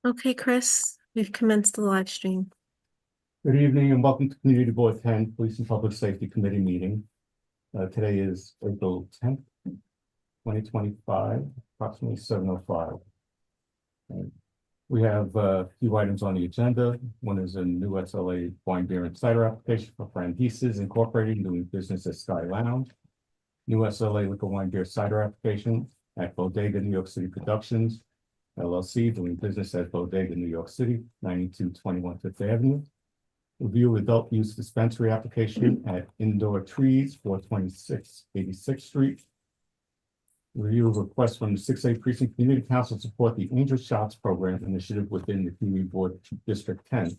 Okay, Chris, we've commenced the live stream. Good evening and welcome to Community Board 10 Police and Public Safety Committee meeting. Today is April 10th, 2025, approximately 7:05. We have a few items on the agenda. One is a new SLA wine, beer, and cider application for Frandises Incorporated doing business at Sky Lounge. New SLA liquor, wine, beer, cider application at Bodega New York City Productions, LLC, doing business at Bodega New York City, 9221 Fifth Avenue. Review adult use dispensary application at Indoor Trees, 426 86th Street. Review of request from the 6A Precinct Community Council to support the Angel Shots Program initiative within the Community Board District 10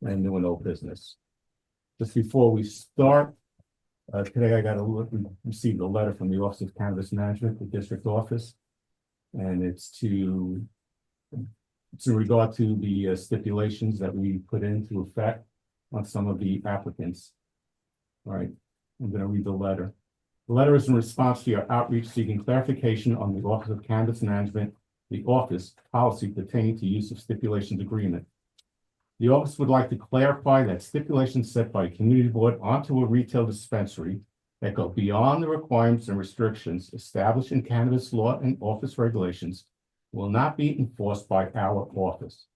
and new and old business. Just before we start, today we received a letter from the Office of Cannabis Management, the district office, and it's in regard to the stipulations that we put into effect on some of the applicants. All right, I'm going to read the letter. The letter is in response to your outreach seeking clarification on the Office of Cannabis Management, the office policy pertaining to use of stipulations agreement. The office would like to clarify that stipulations set by a community board onto a retail dispensary that go beyond the requirements and restrictions established in cannabis law and office regulations will not be enforced by our office.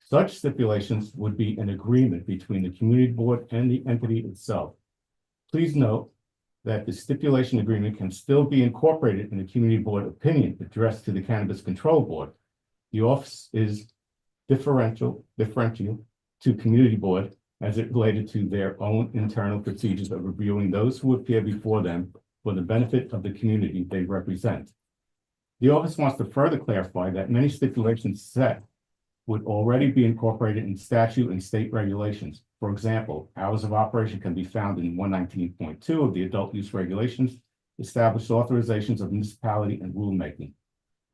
Such stipulations would be an agreement between the community board and the entity itself. Please note that the stipulation agreement can still be incorporated in the community board opinion addressed to the Cannabis Control Board. The office is differential to community board as it related to their own internal procedures of reviewing those who appear before them for the benefit of the community they represent. The office wants to further clarify that many stipulations set would already be incorporated in statute and state regulations. For example, hours of operation can be found in 119.2 of the adult use regulations, established authorizations of municipality and rulemaking.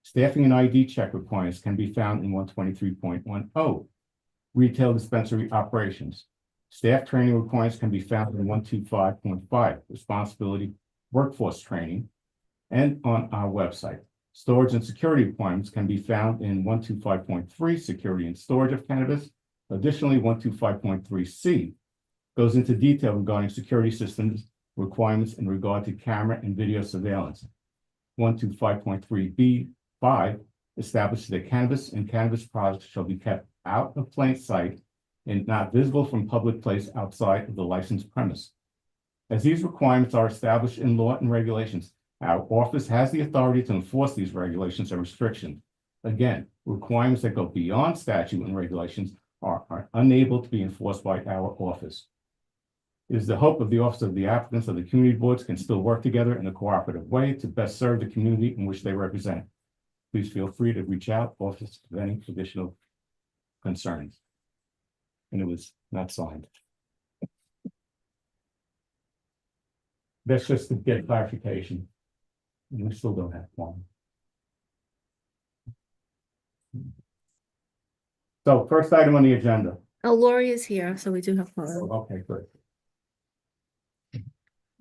Staffing and ID check requirements can be found in 123.10, retail dispensary operations. Staff training requirements can be found in 125.5, responsibility workforce training, and on our website. Storage and security requirements can be found in 125.3, security and storage of cannabis. Additionally, 125.3C goes into detail regarding security systems requirements in regard to camera and video surveillance. 125.3B5 establishes that cannabis and cannabis products shall be kept out of plain sight and not visible from public place outside of the licensed premise. As these requirements are established in law and regulations, our office has the authority to enforce these regulations and restrictions. Again, requirements that go beyond statute and regulations are unable to be enforced by our office. It is the hope of the office of the applicants of the community boards can still work together in a cooperative way to best serve the community in which they represent. Please feel free to reach out, office, with any additional concerns. And it was not signed. That's just to get clarification. We still don't have one. So first item on the agenda. Oh, Lori is here, so we do have one. Okay, good.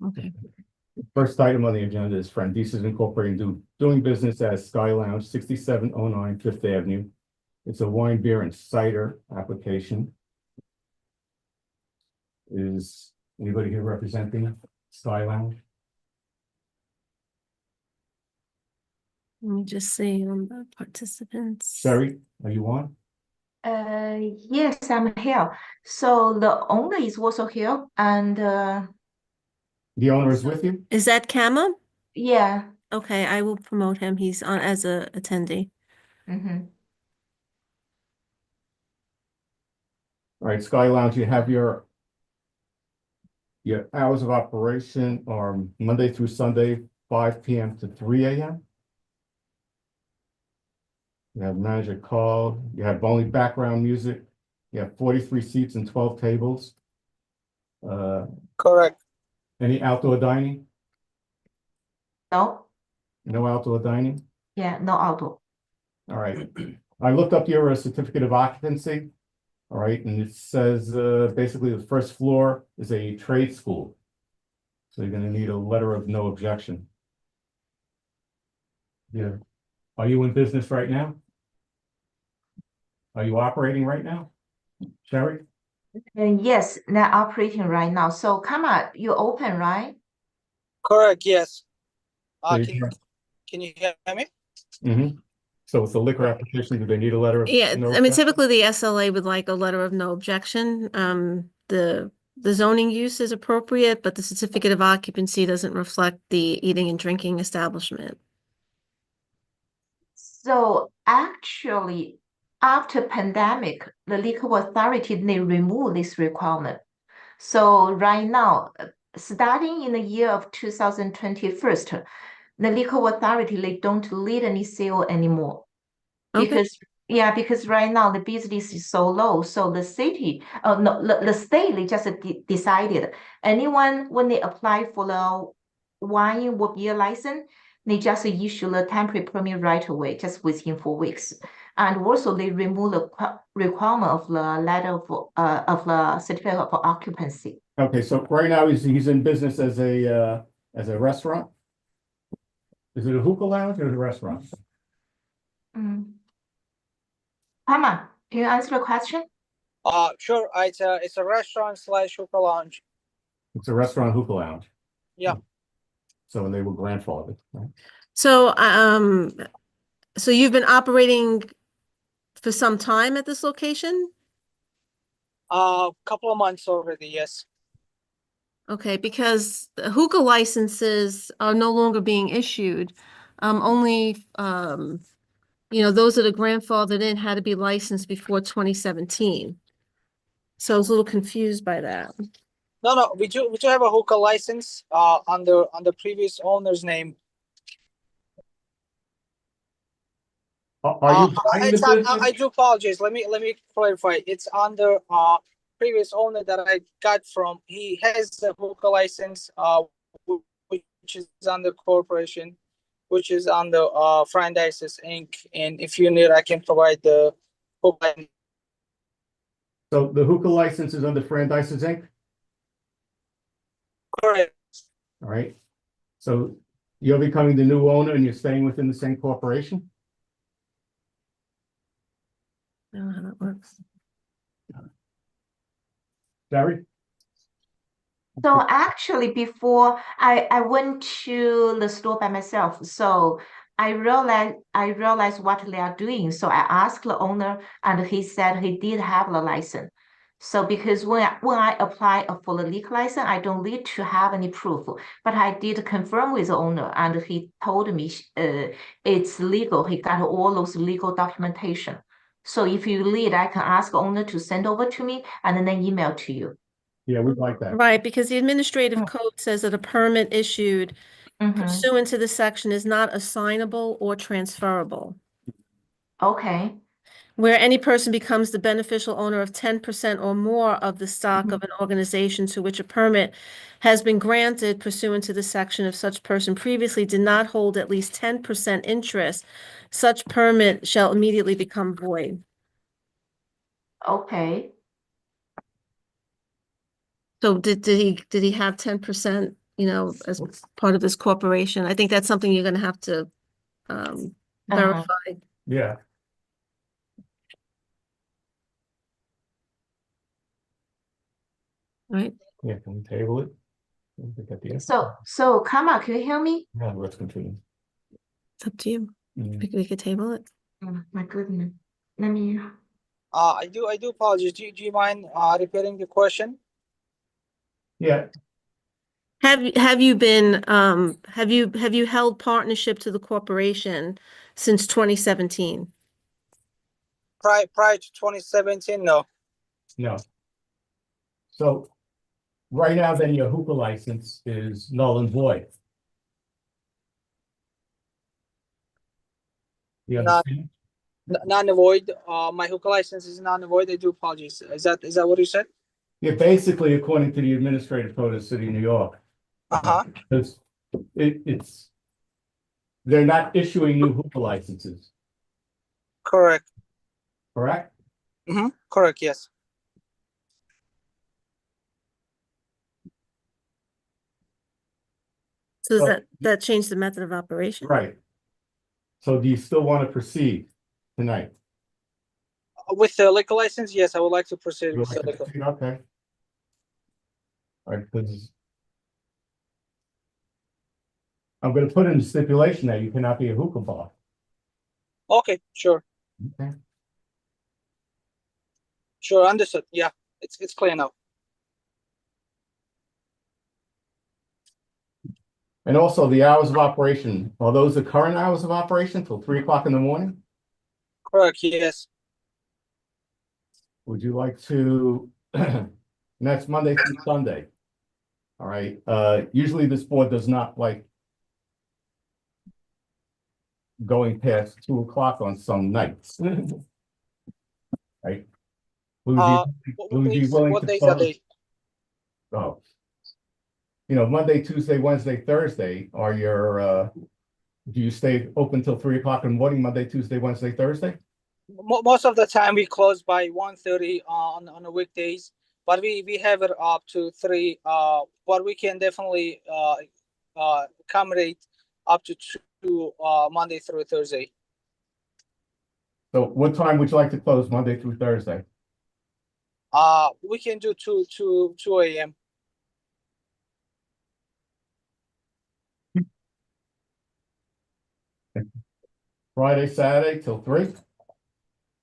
Okay. First item on the agenda is Frandises Incorporated doing business as Sky Lounge, 6709 Fifth Avenue. It's a wine, beer, and cider application. Is anybody here representing Sky Lounge? Let me just see on the participants. Sherry, are you on? Yes, I'm here. So the owner is also here, and The owner is with you? Is that Kama? yeah. Okay, I will promote him. He's on as a attendee. Mm-hmm. All right, Sky Lounge, you have your hours of operation are Monday through Sunday, 5 p.m. to 3 a.m. You have manager call, you have only background music, you have 43 seats and 12 tables. Correct. Any outdoor dining? No, No outdoor dining? yeah, no outdoor. All right. I looked up your certificate of occupancy. All right, and it says basically the first floor is a trade school. So you're going to need a letter of no objection. Yeah. Are you in business right now? Are you operating right now? Sherry? And yes, they're operating right now. So come on, you open, right? Correct, yes. So Can you hear me? Mhm. So with the liquor application, do they need a letter of? Yeah, no I mean, objection? typically the SLA would like a letter of no objection. The zoning use is appropriate, but the certificate of occupancy doesn't reflect the eating and drinking establishment. So actually, after pandemic, the liquor authority, they remove this requirement. So right now, starting in the year of 2021, the liquor authority, they don't lead any sale anymore. Okay. Because right now the business is so low, so the city, no, the state, they just decided anyone when they apply for the wine or beer license, they just issue the temporary permit right away, just within 4 weeks. And also they remove the requirement of the letter of the certificate of occupancy. Okay, so right now he's in business as a restaurant? Is it a hookah lounge or is it a restaurant? Pama, can you answer the question? Sure. It's a restaurant slash hookah lounge. It's a restaurant hookah lounge. Yeah. So they were grandfathered, right? So, so you've been operating for some time at this location? Couple of months already, yes. Okay, because the hookah licenses are no longer being issued. Only, those that are grandfathered in had to be licensed before 2017. So I was a little confused by that. No, we do have a hookah license on the previous owner's name. Are you buying the It's on, business? I do apologize. Let me clarify. It's on the previous owner that I got from. He has the hookah license which is on the corporation, which is on the Franchises Inc. And if you need, I can provide the hookah license. So the hookah license is under Franchises Inc., Correct. all right? So you're becoming the new owner and you're staying within the same corporation? I don't know how that works. Sherry? So actually, before I went to the store by myself, so I realized what they are doing. So I asked the owner, and he said he did have the license. So because when I apply for the liquor license, I don't need to have any proof, but I did confirm with the owner, and he told me it's legal. He got all those legal documentation. So if you need, I can ask the owner to send over to me and then email to you. Yeah, we'd like that. Right, because the administrative Mm. code says that a permit issued Mhm. pursuant to this section is not assignable or transferable. Okay. Where any person becomes the beneficial owner of 10% or more of the stock of an organization to which a permit has been granted pursuant to the section, if such person previously did not hold at least 10% interest, such permit shall immediately become void. Okay. So did he have 10%, as part of his corporation? I think that's something you're gonna have to verify. Yeah. Right? Yeah, can we table it? I think at the end. So Kama, can you hear me? Yeah, let's continue. It's up to you. Mm. We could table it. Oh, my goodness. Let me. I do apologize. Do you mind repeating the question? Yeah, Have you been have you held partnership to the corporation since 2017? Prior to 2017, no. no. So right now, then your hookah license is null and void. You Not- understand? Non-void. My hookah license is non-void. I do apologize. Is that what you said? Yeah, basically, according to the administrative code of the city of New York, Uh-huh. it's they're not issuing new hookah licenses, Correct. correct? Mm-hmm. Correct, yes. So does So- that change the method of operation? Right. So do you still want to proceed tonight? With the liquor license, yes, I would like to proceed You with would the like to liquor. proceed? Okay. All right, because I'm gonna put in the stipulation that you cannot be a hookah bar. Okay, sure, Okay. sure, understood. Yeah, it's clear now. And also the hours of operation, are those the current hours of operation till 3 o'clock in the morning? Correct, yes. Would you like to, and that's Monday through Sunday. All right, usually this board does not like going past 2 o'clock on some nights. Right? What Would we be willing what to days are close? they? Oh. You know, Monday, Tuesday, Wednesday, Thursday are your, do you stay open till 3 o'clock in the morning, Monday, Tuesday, Wednesday, Thursday? Most of the time we close by 1:30 on the weekdays, but we have it up to 3. But we can definitely accommodate up to 2 Monday through Thursday. So what time would you like to close Monday through Thursday? We can do 2 a.m. Friday, Saturday till 3?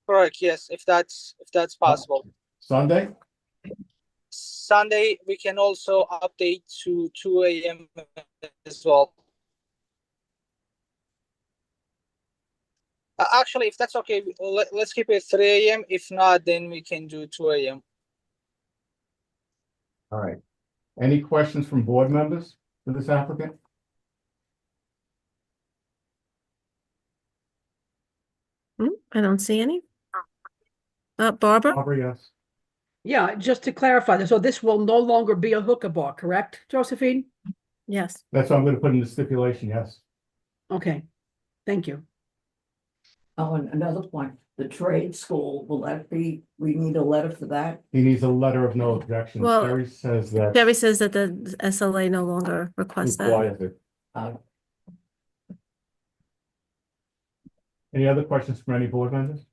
Correct, yes, if that's possible. Sunday? Sunday we can also update to 2 a.m. as well. Actually, if that's okay, let's keep it 3 a.m. If not, then we can do 2 a.m. All right. Any questions from board members for this applicant? I don't see any. Barbara? Barbara, yes. Yeah, just to clarify, so this will no longer be a hookah bar, correct, Josephine? Yes. That's what I'm gonna put in the stipulation, yes. Okay, thank you. Oh, and another point, the trade school, will that be, we need a letter for that? He needs a letter of no objection. Well, Terry says that Debbie says that the SLA no longer requests that. requires it. Uh, Any other questions from any board members?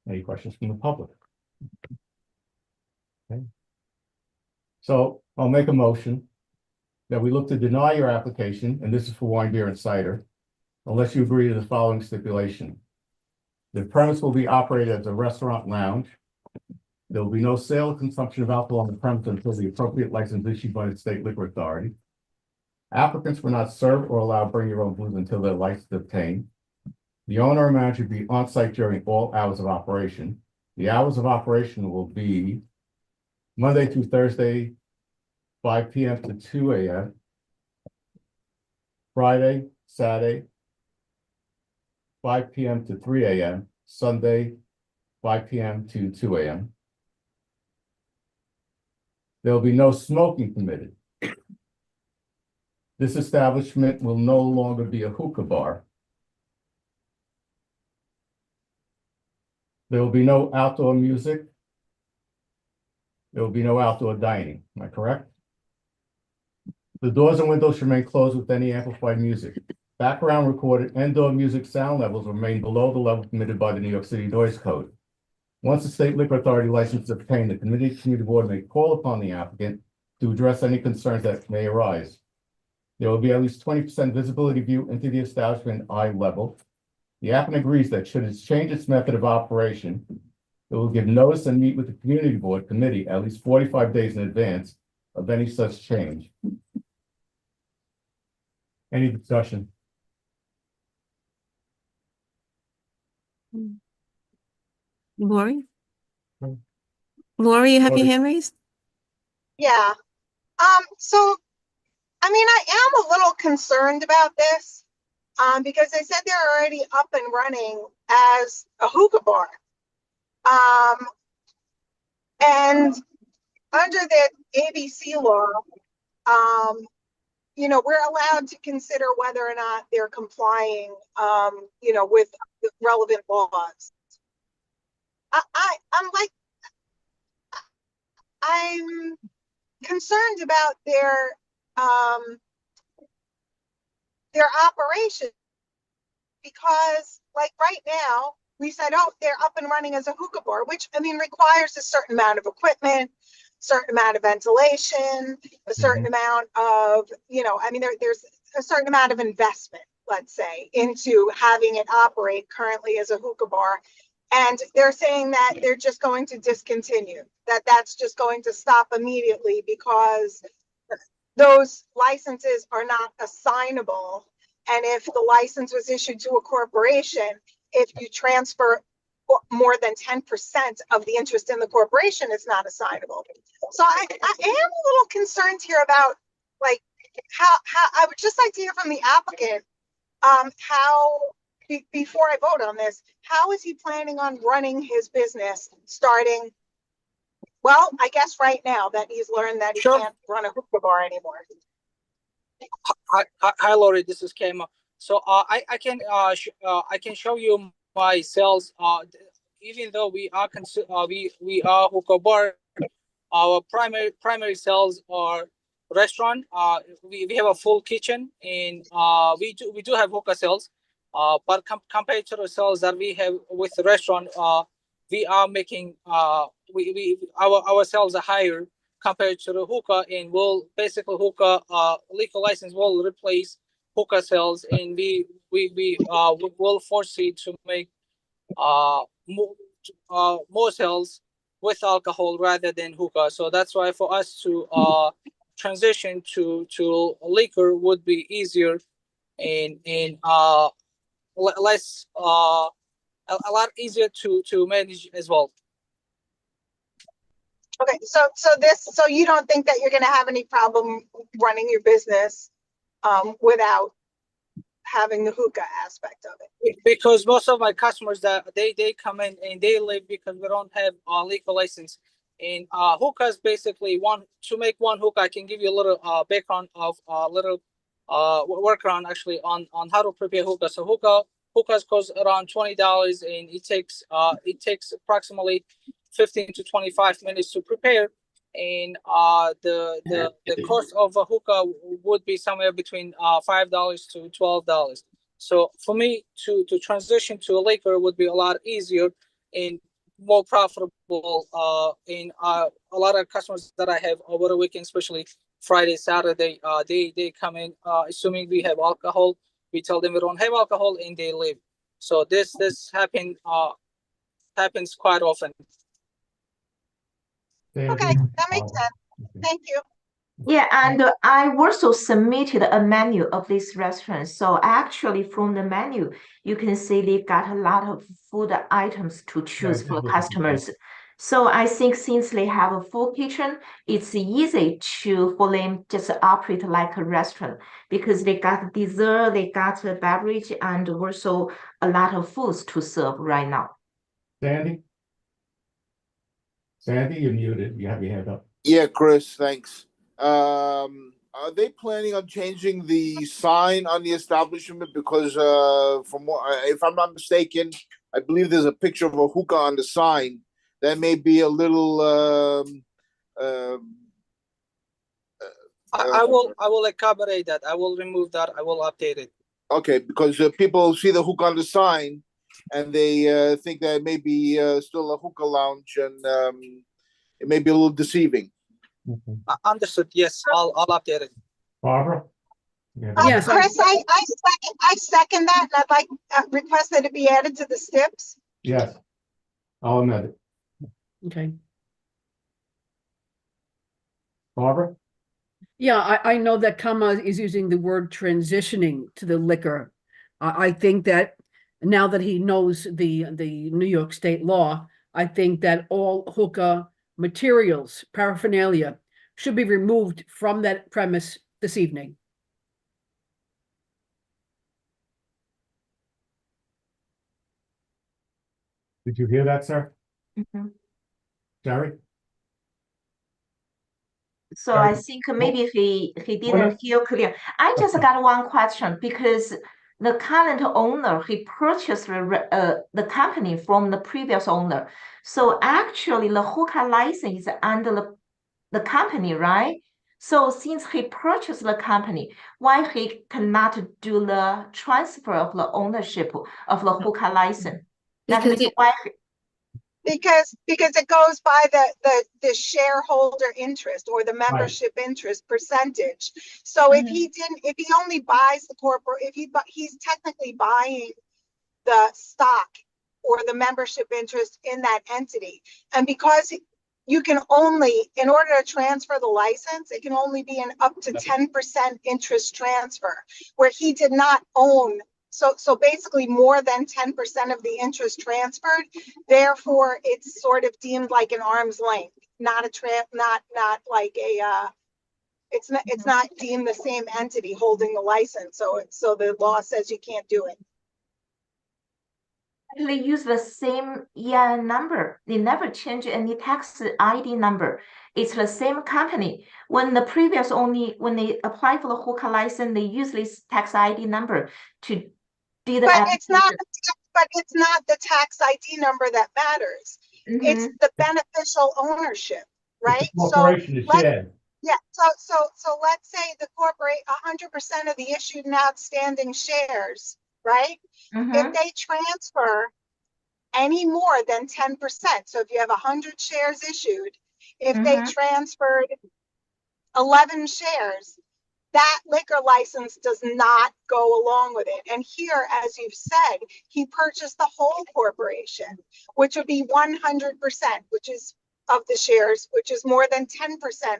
Any questions from the public? Okay. So I'll make a motion that we look to deny your application, and this is for wine, beer, and cider, unless you agree to the following stipulation. The premise will be operated as a restaurant lounge. There will be no sale or consumption of alcohol on the premise until the appropriate license issued by the state liquor authority. Applicants will not serve or allow bring your own booze until their license is obtained. The owner or manager will be on site during all hours of operation. The hours of operation will be Monday through Thursday, 5 p.m. to 2 a.m. Friday, Saturday, 5 p.m. to 3 a.m. Sunday, 5 p.m. to 2 a.m. There will be no smoking permitted. This establishment will no longer be a hookah bar. There will be no outdoor music. There will be no outdoor dining. Am I correct? The doors and windows should remain closed with any amplified music. Background recorded indoor music sound levels remain below the level permitted by the New York City Noise Code. Once the state liquor authority license is obtained, the community board may call upon the applicant to address any concerns that may arise. There will be at least 20% visibility view into the establishment eye level. The applicant agrees that should it change its method of operation, it will give notice and meet with the community board committee at least 45 days in advance of any such change. Any discussion? Lori? Hmm. Lori, you have your Lori. hand raised? Yeah. So, I mean, I am a little concerned about this, because they said they're already up and running as a hookah bar. And under the ABC law, we're allowed to consider whether or not they're complying, with the relevant laws. I'm concerned about their operation, because like right now, we said, oh, they're up and running as a hookah bar, which I mean requires a certain amount of equipment, certain amount of ventilation, a certain amount of, I mean, there's a certain amount of investment, let's say, into having it operate currently as a hookah bar. And they're saying that they're just going to discontinue, that's just going to stop immediately because those licenses are not assignable. And if the license was issued to a corporation, if you transfer more than 10% of the interest in the corporation, it's not assignable. So I am a little concerned here about like how I would just like to hear from the applicant, how before I vote on this, how is he planning on running his business starting? Well, I guess right now that he's learned that he Sure. can't run a hookah bar anymore. Hi, Lori. This is Kema. So I can show you my sales. Even though we are we are hookah bar, our primary sales are restaurant. We have a full kitchen, and we do have hookah sales. But compared to the sales that we have with the restaurant, we are making our sales are higher compared to the hookah, and will basically hookah liquor license will replace hookah sales, and we will foresee to make more sales with alcohol rather than hookah. So that's why for us to transition to liquor would be easier and less a lot easier to manage as well. Okay, so you don't think that you're going to have any problem running your business without having the hookah aspect of it? Because most of my customers that they come in and they leave because we don't have a legal license. And hookahs basically to make one hookah. I can give you a little background of little workaround actually on how to prepare hookah. So hookahs cost around $20, and it takes approximately 15 to 25 minutes to prepare. And the cost of a hookah would be somewhere between $5 to $12. So for me to transition to a liquor would be a lot easier and more profitable. In a lot of customers that I have over the weekend, especially Friday, Saturday, they come in assuming we have alcohol. We tell them we don't have alcohol, and they leave. So this happens quite often. Okay, that makes sense. Thank you. Yeah, and I also submitted a menu of this restaurant. So actually from the menu, you can see they got a lot of food items to choose for customers. So I think since they have a full kitchen, it's easy for them just operate like a restaurant because they got dessert, they got a beverage, and also a lot of foods to serve right now. Sandy, you're muted. You have your hand up. Yeah, Chris, thanks. Are they planning on changing the sign on the establishment? Because from what, if I'm not mistaken, I believe there's a picture of a hookah on the sign. That may be a little. I will accommodate that. I will remove that. I will update it. Okay, because people see the hookah on the sign, and they think that it may be still a hookah lounge, and it may be a little deceiving. Understood. Yes, I'll update it. Barbara? Yes, Chris, I second that, and I'd like request that it be added to the STIPs. Yes. I'll amend it. Okay. Barbara? Yeah, I know that Kama is using the word transitioning to the liquor. I think that now that he knows the New York state law, I think that all hookah materials, paraphernalia, should be removed from that premise this evening. Did you hear that, sir? Mhm. Jerry? So I think maybe he didn't hear clear. I just got one question because the current owner, he purchased the company from the previous owner. So actually the hookah license is under the company, right? So since he purchased the company, why he cannot do the transfer of the ownership of the hookah license? That Because means it- why, Because it goes by the shareholder interest or the membership interest percentage. So if he only buys the corporate, he's technically buying the stock or the membership interest in that entity. And because you can only, in order to transfer the license, it can only be an up to 10% interest transfer, where he did not own. So basically more than 10% of the interest transferred. Therefore, it's sort of deemed like an arm's length, not like a, it's not deemed the same entity holding the license. So the law says you can't do it. they use the same EIN number. They never change any tax ID number. It's the same company. When the previous when they apply for the hookah license, they use this tax ID number to do the But it's not, application. the tax ID number that matters. It's the beneficial ownership, right? So Corporation is let's, shared. yeah, so let's say the 100% of the issued and outstanding shares, right? If they transfer any more than 10%, so if you have 100 shares issued, if they transferred 11 shares, that liquor license does not go along with it. And here, as you've said, he purchased the whole corporation, which would be 100%, which is of the shares, which is more than 10%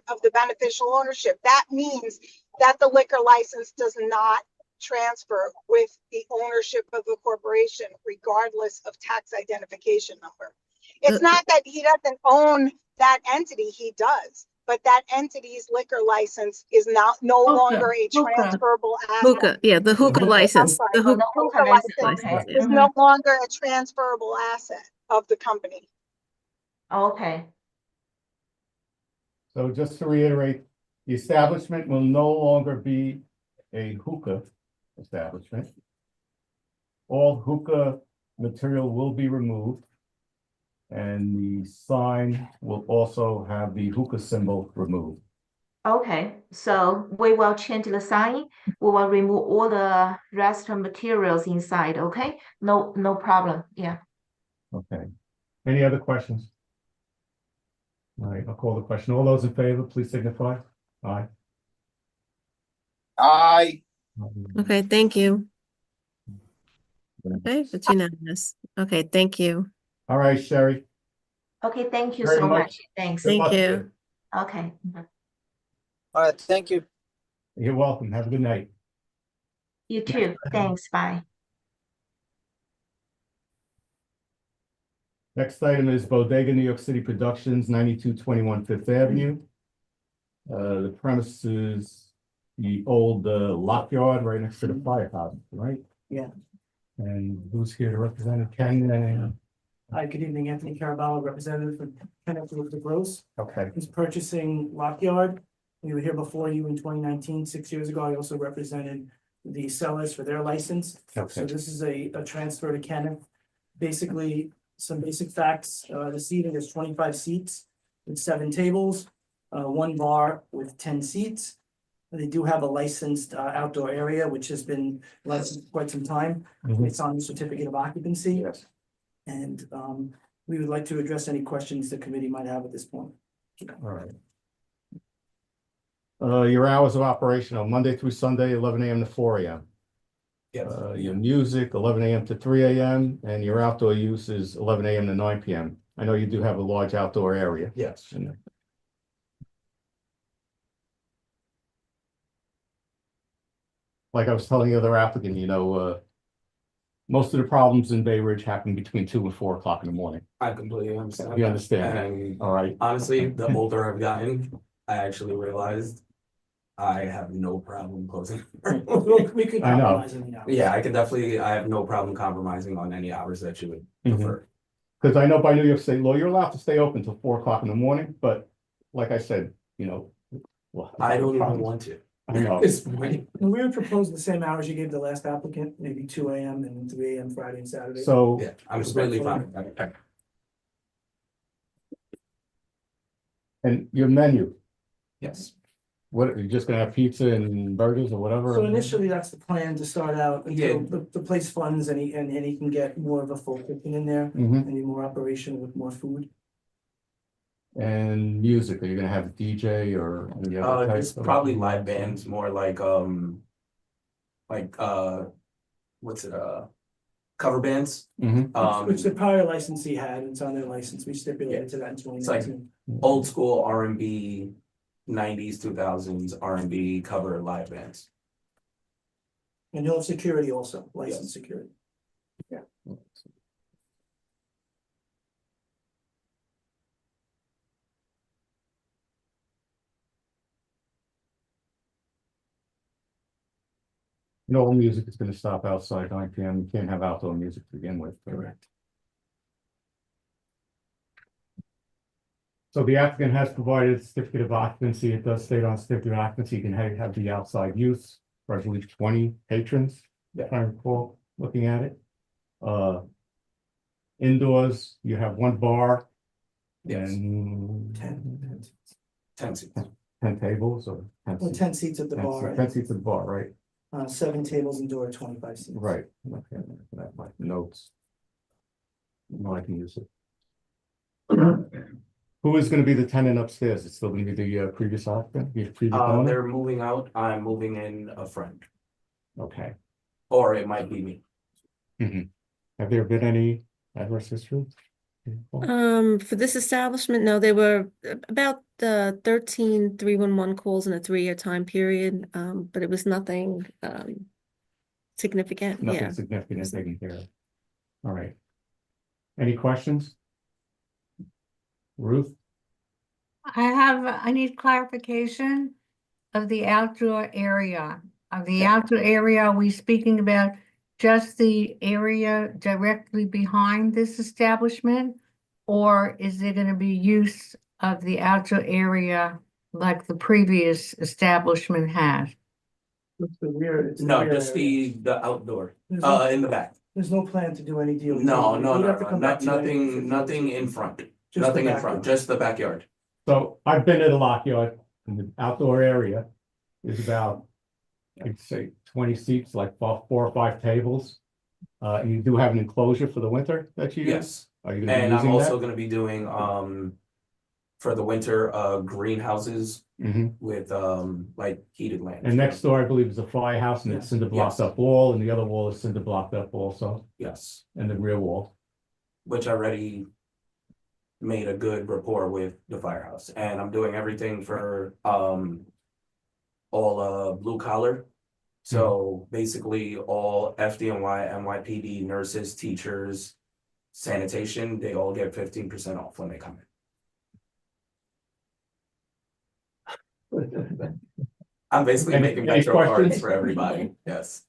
of the beneficial ownership. That means that the liquor license does not transfer with the ownership of the corporation, regardless of tax identification number. It's not that he doesn't own that entity, he does. But that entity's liquor license is no longer a transferable asset. Hookah, yeah, the hookah license. sorry, The the hookah hookah license is no longer a transferable asset of the company. Okay. So just to reiterate, the establishment will no longer be a hookah establishment. All hookah material will be removed. And the sign will also have the hookah symbol removed. Okay, so we will change the sign. We will remove all the rest of materials inside. Okay, no problem. Yeah. Okay. Any other questions? All right, I'll call the question. All those in favor, please signify. Aye. Aye. Okay, thank you. Okay, it's unanimous. Okay, thank you. All right, Sherry. Okay, thank you Very so much. much. Thanks. Good Thank luck to you. Okay. All right, thank you. You're welcome. Have a good night. You too. Thanks. Bye. Next item is Bodega New York City Productions, 9221 Fifth Avenue. The premises, the old lock yard right next to the firehouse, right? Yeah. And who's here to represent it? Ken? Hi, good evening, Anthony Caraballo, representative for Kenneth the Gross. Okay. He's purchasing Lock Yard. We were here before you in 2019, 6 years ago. I also represented the sellers for their license. So Okay. this is a transfer to Kenneth. Basically, some basic facts. The seating is 25 seats with 7 tables, 1 bar with 10 seats. They do have a licensed outdoor area, which has been licensed for quite some time. Mhm. It's on the certificate of occupancy. Yes. And we would like to address any questions the committee might have at this point. All right. Your hours of operation are Monday through Sunday, 11 a.m. to 4 a.m. Yes. Your music, 11 a.m. to 3 a.m. and your outdoor use is 11 a.m. to 9 p.m. I know you do have a large outdoor area. Yes. Like I was telling the other applicant, most of the problems in Bay Ridge happen between 2 and 4 o'clock in the morning. I completely understand. You understand? And All right. honestly, the older I've gotten, I actually realized I have no problem closing. We can I know. compromise on the hours. Yeah, I have no problem compromising on any hours that you would prefer. Because I know by New York State law, you're allowed to stay open till 4 o'clock in the morning, but like I said, well, I don't even want to. I know. At this point. And we would propose the same hours you gave the last applicant, maybe 2 a.m. and 3 a.m. Friday and Saturday. So, Yeah, I'm completely fine. with that. and your menu, Yes. What, you're just gonna have pizza and burgers or whatever? So initially, that's the plan to start out Yeah. until the place funds and he can get more of a full kitchen in there, Mhm. any more operation with more food. And music, are you gonna have a DJ or any other type It's of- probably live bands, more like what's it, cover bands. Mhm. Which the prior licensee had, it's on their license, we stipulated to that in twenty It's like- nineteen. Old school R&B, 90s, 2000s R&B cover live bands. And you'll have security also, licensed security. No music is gonna stop outside 9 PM. You can't have outdoor music to begin with. Correct. So the applicant has provided a certificate of occupancy. It does state on certificate of occupancy, you can have the outside use, for I believe 20 patrons. If I recall, looking at it. Indoors, you have one bar. Yes. And 10 seats. 10 tables or 10 Well, seats? 10 seats at the 10 bar, 10 seats at the bar, right? 7 tables indoor, 25 seats. Right. Okay, that's my notes. No, I can use it. Who is gonna be the tenant upstairs? It's still gonna be the previous occupant, the previous owner? They're moving out, I'm moving in a friend, Okay. or it might be me. Have there been any adverse history? For this establishment, no, they were about 13 311 calls in a 3-year time period, but it was nothing significant, Nothing yeah. significant taken care of. All right. Any questions? Ruth? I need clarification of the outdoor area. Of the outdoor area, are we speaking about just the area directly behind this establishment? Or is there gonna be use of the outdoor area like the previous establishment had? It's the rear, it's the No, rear just area. the outdoor, There's no- in the back. There's no plan to do any deal. No, no, We'd have to no, come back to you nothing, nothing in front, Just the nothing in backyard. front, just the backyard. So I've been to the Lock Yard, and the outdoor area is about, I'd say 20 seats, like 4 or 5 tables. And you do have an enclosure for the winter that you use? Yes, Are you gonna be and I'm using also that? gonna be doing, for the winter, greenhouses Mhm. with, like heated lamps. And next door, I believe, is a firehouse, and it's cinder blocked Yes. up wall, and the other wall is cinder blocked up also, Yes, and the rear wall. which I already made a good rapport with the firehouse, and I'm doing everything for, all, blue collar. So basically, all FDNY, NYPD, nurses, teachers, sanitation, they all get 15% off when they come in. I'm basically Any- making any Metro cards questions? for everybody, yes.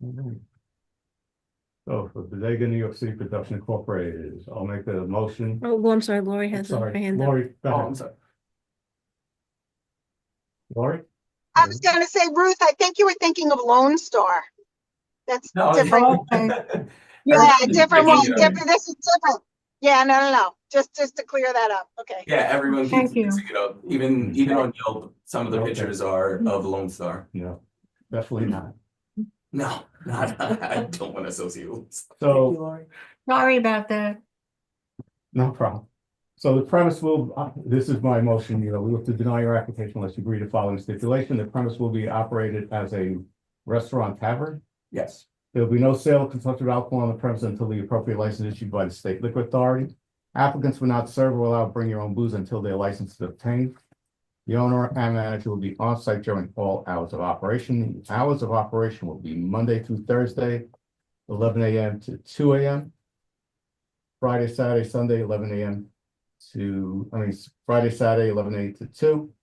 Alright. So for Bodega New York City Production Incorporated, I'll make the motion. Oh, well, I'm sorry, Lori I'm has her sorry, hand up. Lori, go Oh, I'm ahead. sorry. Lori? I was gonna say, Ruth, I think you were thinking of Lone Star. That's No, different. Yeah, everybody's different one, picking it up. different, this is different. Yeah, no, just to clear that up, okay. Yeah, everyone keeps Thank you. mixing it up, even on Yelp, some of the Okay. pictures are of Lone Star. No, definitely not. No, not, I don't want to associate with. Thank you, So, Lori. Sorry about that. no problem. So the premise will, this is my motion, we have to deny your application unless you agree to following stipulation. The premise will be operated as a restaurant tavern. Yes, There will be no sale of consumptive alcohol on the premise until the appropriate license issued by the state liquor authority. Applicants will not serve or allow bring your own booze until their license is obtained. The owner and manager will be on site during all hours of operation. The hours of operation will be Monday through Thursday, 11 a.m. to 2 a.m. Friday, Saturday, Sunday, 11 a.m. Friday, Saturday, 11 a.m. to 2.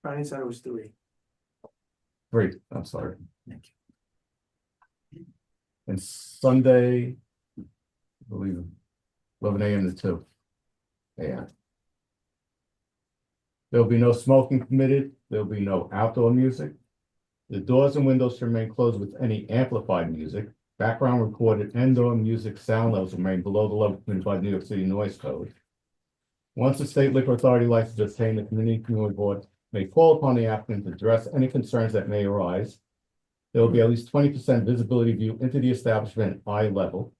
Friday said it was 3. 3, I'm sorry. Thank you. And Sunday, I believe, 11 a.m. to 2 a.m. There'll be no smoking permitted. There'll be no outdoor music. The doors and windows should remain closed with any amplified music. Background recorded indoor music sound levels remain below the level permitted by the New York City Noise Code. Once the state liquor authority license is obtained, the community board may call upon the applicant to address any concerns that may arise. There will be at least 20% visibility view into the establishment at eye level.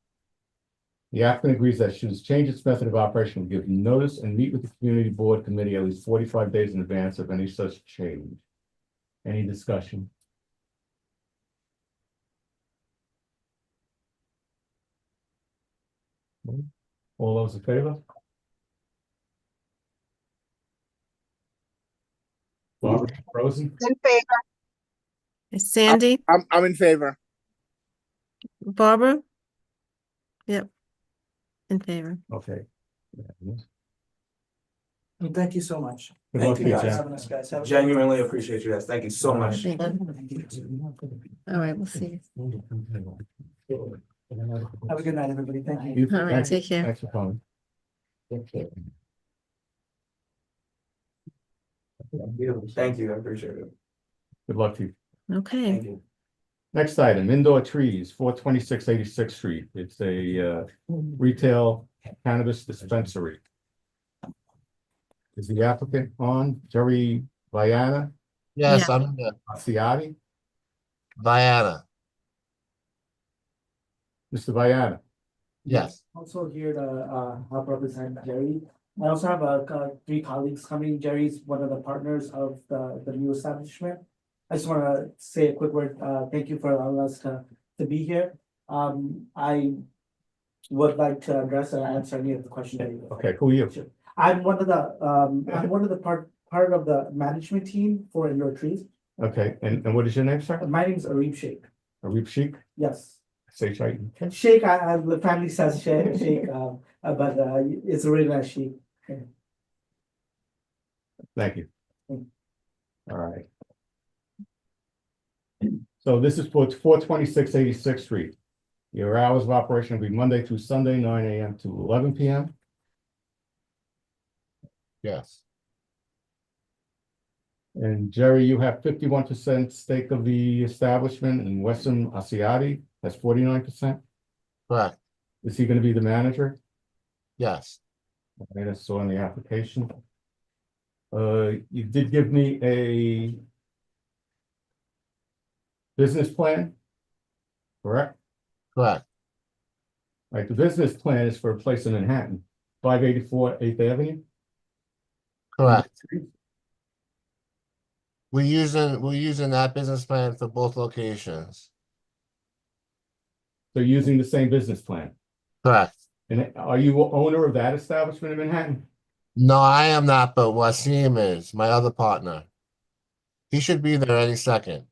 The applicant agrees that should change its method of operation, will give notice and meet with the community board committee at least 45 days in advance of any such change. Any discussion? All those in favor? Barbara Rosen? In favor. Sandy, I'm in favor. Barbara? Yep. In favor. Okay. And thank you so much. Good Thank luck you, to you, guys. Jack. Having us, guys. Have a- Genuinely appreciate you guys. Thank you so much. Thank All right, we'll see. Have a good night, everybody. Thank you. You too. All right, Thanks- take care. Thanks for calling. Thank you, I appreciate it. Good luck to you. Okay. Thank you. Next item, indoor trees, 426 86th Street. It's a retail cannabis dispensary. Is the applicant on? Jerry Viana, Yes, Yeah. I'm Asiati? Diana. Mr. Viana, Yes. Also here to help represent Jerry. I also have three colleagues coming. Jerry's one of the partners of the new establishment. I just want to say a quick word. Thank you for allowing us to be here. I would like to address and answer any of the questions that you. okay, who are you? Sure. I'm one of the part of the management team for indoor trees. Okay, and what is your name, sir? My name is Arif Sheikh. Arif Sheikh, Yes. Sheikh. Sheikh, the family says Sheikh, but it's really nice Sheikh. Thank you. Thank All right. So this is for 426 86th Street. Your hours of operation will be Monday through Sunday, 9 AM to 11 PM. Yes. And Jerry, you have 51% stake of the establishment, and Weston Asiati has 49%. Correct. Is he gonna be the manager? Yes. Okay, that's on the application. You did give me a business plan, correct? Correct. Right, the business plan is for a place in Manhattan, 584 8th Avenue. Correct. We're using that business plan for both locations. They're using the same business plan. Correct. And are you owner of that establishment in Manhattan? No, I am not, but Wasim is, my other partner. He should be there any second.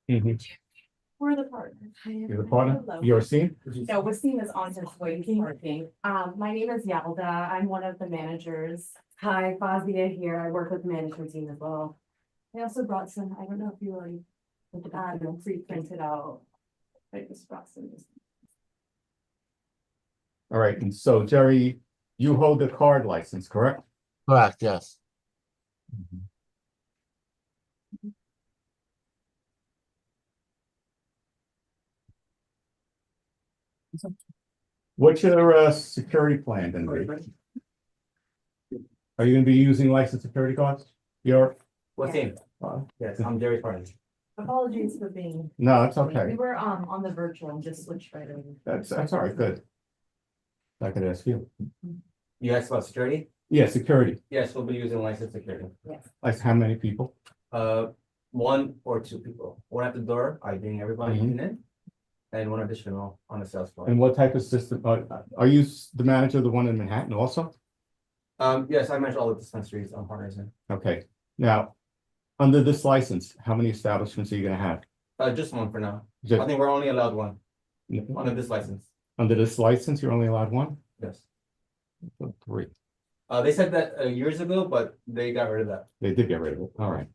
We're the partners. You're the partner? Hello. You're a scene? No, Wasim is on his way to working. My name is Yalda. I'm one of the managers. Hi, Fazia here. I work with the management team as well. I also brought some, I don't know if you already pre-printed out. I just brought some. All right, and so Jerry, you hold the card license, correct? Correct, yes. What's your security plan then? Lee? Are you gonna be using licensed security cards? Your, What's in? yes, I'm Jerry's partner. Apologies for being. no, it's We okay. were on the virtual and just switched right over. That's all right, good. I could ask you. You asked about security? Yeah, security. Yes, we'll be using licensed security. Like how many people? One or two people, one at the door, IDing everybody Mhm. in, and one additional on the sales floor. And what type of system, are you the manager of the one in Manhattan also? Yes, I manage all the dispensaries I'm partners in. Okay, now, under this license, how many establishments are you gonna have? Just one for now. I Just think we're only allowed one under this license. under this license, you're only allowed one? Yes. So 3. They said that years ago, but they got rid of that. They did get rid of it, all right.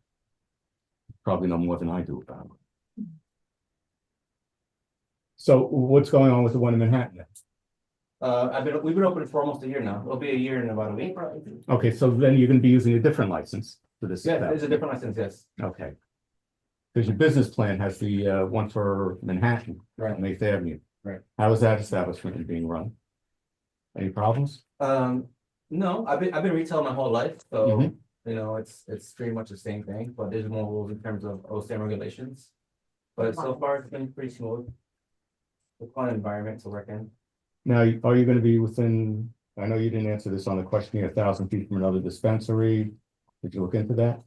Probably know more than I do about it. So what's going on with the one in Manhattan then? We've been open for almost a year now. It'll be a year in about a week. Okay, so then you're gonna be using a different license for this. Yeah, it's a establishment. different license, yes. Okay. Because your business plan has the one for Manhattan, Right. on 8th Avenue. Right. How is that establishment being run? Any problems? No, I've been retail my whole life, so, Mhm. you know, it's pretty much the same thing, but there's more rules in terms of OSAM regulations. But so far, it's been pretty smooth. A fun environment to work in. Now, are you gonna be within, I know you didn't answer this on the question, 1,000 feet from another dispensary? Did you look into that?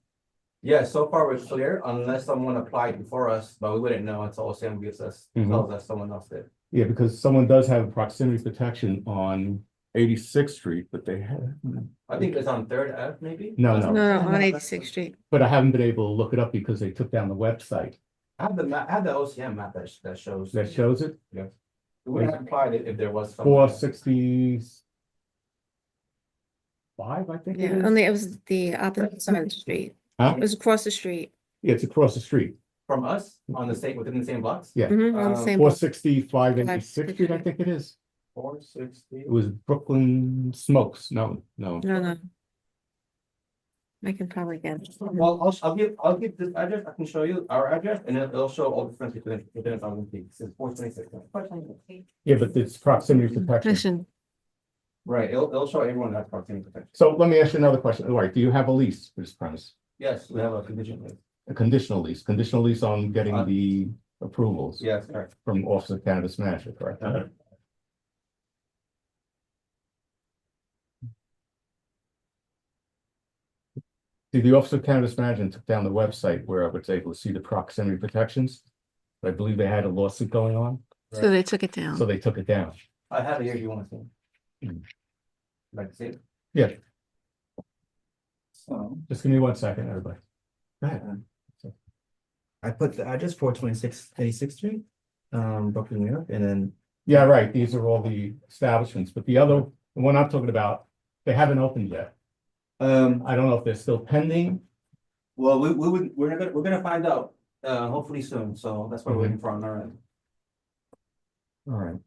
Yeah, so far we're clear unless someone applied before us, but we wouldn't know until OSAM gives us, Mhm. tells us someone else did. Yeah, because someone does have proximity protection on 86th Street, but they have, I think it's on Third Ave, maybe? No, No, no. on 86th Street. but I haven't been able to look it up because they took down the website I have the map, I have the OCM map that shows. that shows it. Yeah. We would have applied it if there was someone. 465, I think it Yeah, is. only it was the opposite side of the street. Huh? It was across the street. Yeah, it's across the street. From us, on the same, within the same blocks? Yeah. On the same. 465 86th Street, I think it is. 460. It was Brooklyn Smokes. No. No, no. I can probably get it. Well, I'll give this address, I can show you our address, and it'll show all the difference within 1,000 feet, it's 426. Yeah, but it's proximity protection. Listen, Right, it'll show everyone that proximity protection. So let me ask you another question. All right, do you have a lease for this premise? Yes, we have a condition list. A conditional lease on getting the approvals Yes, correct. from Office of Cannabis Manager, correct? See, the Office of Cannabis Management took down the website where I was able to see the proximity protections. I believe they had a lawsuit going on, so they took it down. so they took it down. I have it here, you wanna see? Mm. Like to see it? Yeah, So, just give me 1 second, everybody. Go ahead. I put the address 426 86th Street, Brooklyn, New York, and then Yeah, right, these are all the establishments, but the one I'm talking about, they haven't opened yet. I don't know if they're still pending. well, we're gonna find out, hopefully soon, so that's what we're waiting for on our end. All right.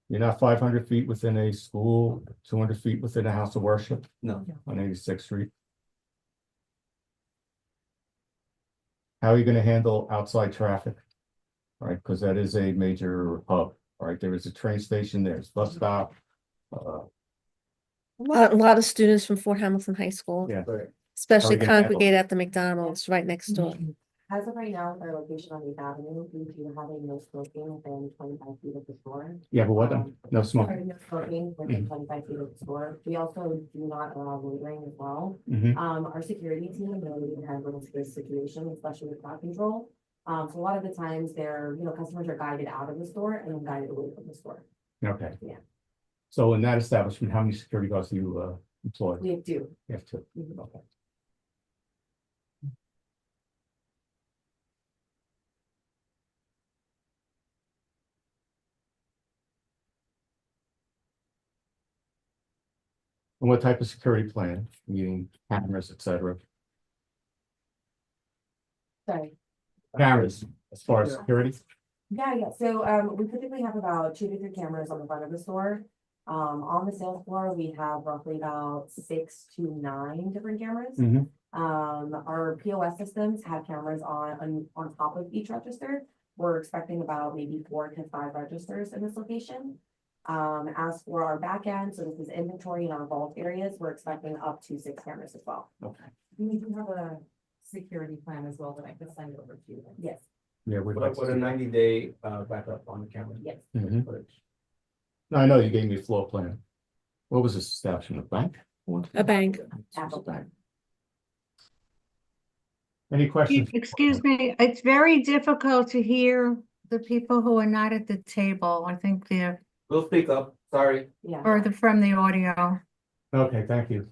You're not 500 feet within a school, 200 feet within a house of worship No, on 86th Street. How are you gonna handle outside traffic? All right, because that is a major hub, all right, there is a train station, there's bus stop. A lot of students from Fort Hamilton High School, Yeah, especially How are you gonna handle- congregate at the McDonald's right next door. As of right now, our location on 8th Avenue, we do have a no smoking within 25 feet of the store. yeah, but what, no Sorry, smoking. no smoking within 25 feet of the store. We also do not allow loitering as well. Mhm. Our security team really handles this situation, especially with crowd control. So a lot of the times they're, customers are guided out of the store and then guided away from the store. Okay. Yeah. So in that establishment, how many security guards do you employ? We have two. You have two. Mhm. Okay. And what type of security plan, meaning cameras, et cetera? Sorry. Cameras, as far as security? Yeah. So, we typically have about 2 to 3 cameras on the front of the store. On the sales floor, we have roughly about 6 to 9 different cameras. Mhm. Our POS systems have cameras on top of each register. We're expecting about maybe 4 to 5 registers in this location. As for our back end, so this is inventory in our vault areas, we're expecting up to 6 cameras as well. Okay. We do have a security plan as well that I could send over to you. Yes, Yeah, we'd Put like up to with a see. 90-day backup on the camera. yes. Mhm. Footage. No, I know you gave me a floor plan. What was this establishment, a bank? A bank. Apple. Any questions? Excuse me, it's very difficult to hear the people who are not at the table. I think they're We'll speak up, sorry. Yeah. further from the audio. Okay, thank you.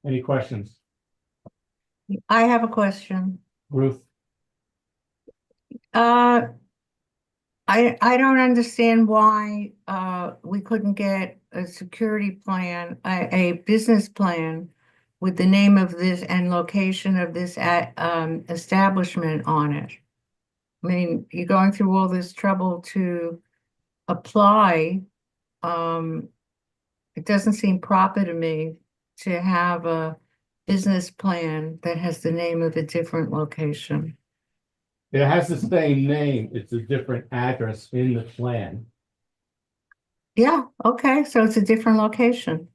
Any questions? I have a question. Ruth? I don't understand why we couldn't get a security plan, a business plan with the name of this and location of this establishment on it. I mean, you're going through all this trouble to apply. It doesn't seem proper to me to have a business plan that has the name of a different location. It has the same name, it's a different address in the plan. Yeah, okay, so it's a different location.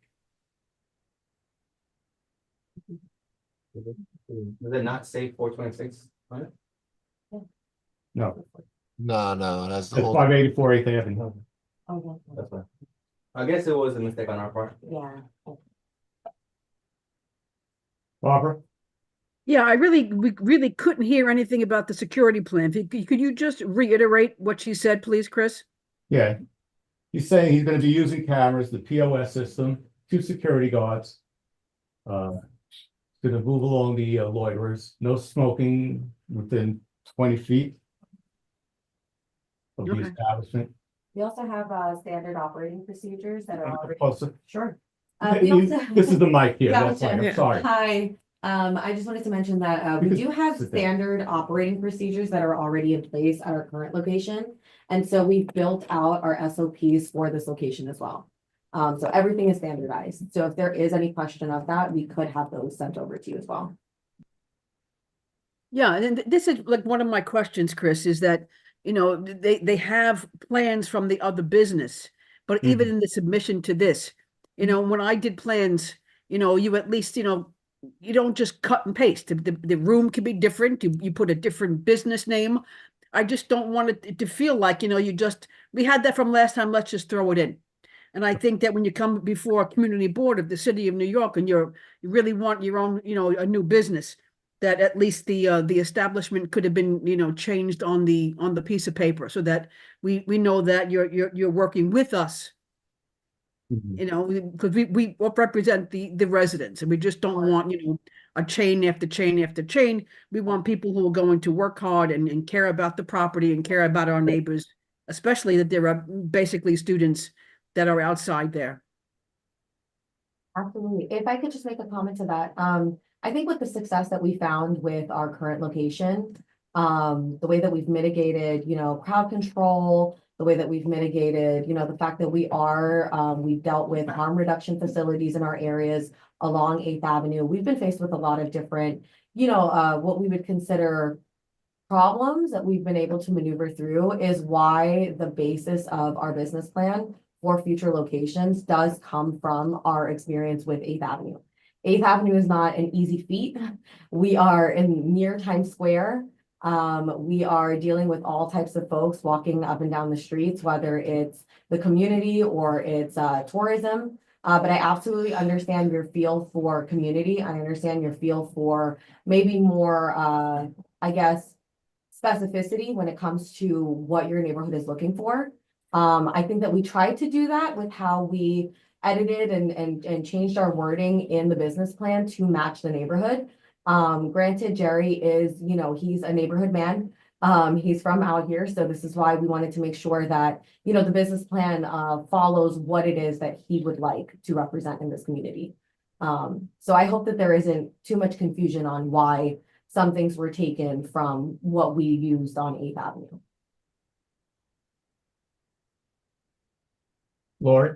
Does it not say 426 on it? No, No, that's the that's old. 584 8th Avenue. Okay, That's fine. I guess it was a mistake on our part. yeah. Barbara? Yeah, we really couldn't hear anything about the security plan. Could you just reiterate what she said, please, Chris? Yeah. He's saying he's gonna be using cameras, the POS system, 2 security guards. Gonna move along the loiterers, no smoking within 20 feet of the Okay. establishment. We also have standard operating procedures that are already. Closer. Sure. This is the mic here, that's why, Gotcha. I'm sorry. Hi, I just wanted to mention that we You do can have sit down. standard operating procedures that are already in place at our current location. And so we've built out our SOPs for this location as well. So everything is standardized. So if there is any question of that, we could have those sent over to you as well. Yeah, and then this is like one of my questions, Chris, is that, they have plans from the other business, but even in the submission to this, when I did plans, you at least, you don't just cut and paste. The room can be different. You put a different business name. I just don't want it to feel like, we had that from last time, let's just throw it in. And I think that when you come before a community board of the city of New York and you really want your own, a new business, that at least the establishment could have been, changed on the piece of paper so that we know that you're working with us, because we represent the residents, and we just don't want, a chain after chain after chain. We want people who are going to work hard and care about the property and care about our neighbors, especially that there are basically students that are outside there. Absolutely. If I could just make a comment to that, I think with the success that we found with our current location, the way that we've mitigated, crowd control, the way that we've mitigated, the fact that we've dealt with harm reduction facilities in our areas along 8th Avenue. We've been faced with a lot of different, what we would consider problems that we've been able to maneuver through is why the basis of our business plan for future locations does come from our experience with 8th Avenue. 8th Avenue is not an easy feat. We are in near Times Square. We are dealing with all types of folks walking up and down the streets, whether it's the community or it's tourism. But I absolutely understand your feel for community. I understand your feel for maybe more, I guess, specificity when it comes to what your neighborhood is looking for. I think that we tried to do that with how we edited and changed our wording in the business plan to match the neighborhood. Granted, Jerry is, he's a neighborhood man. He's from out here, so this is why we wanted to make sure that, the business plan follows what it is that he would like to represent in this community. So I hope that there isn't too much confusion on why some things were taken from what we used on 8th Avenue. Lori?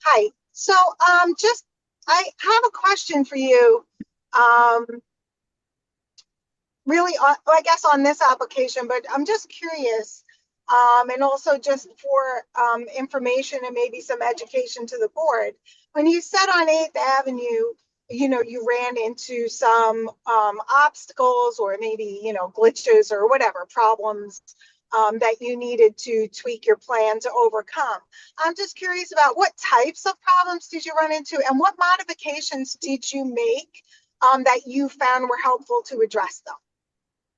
Hi, so I have a question for you. Really, I guess on this application, but I'm just curious, and also just for information and maybe some education to the board. When you said on 8th Avenue, you ran into some obstacles or maybe, glitches or whatever problems that you needed to tweak your plan to overcome. I'm just curious about what types of problems did you run into and what modifications did you make that you found were helpful to address them?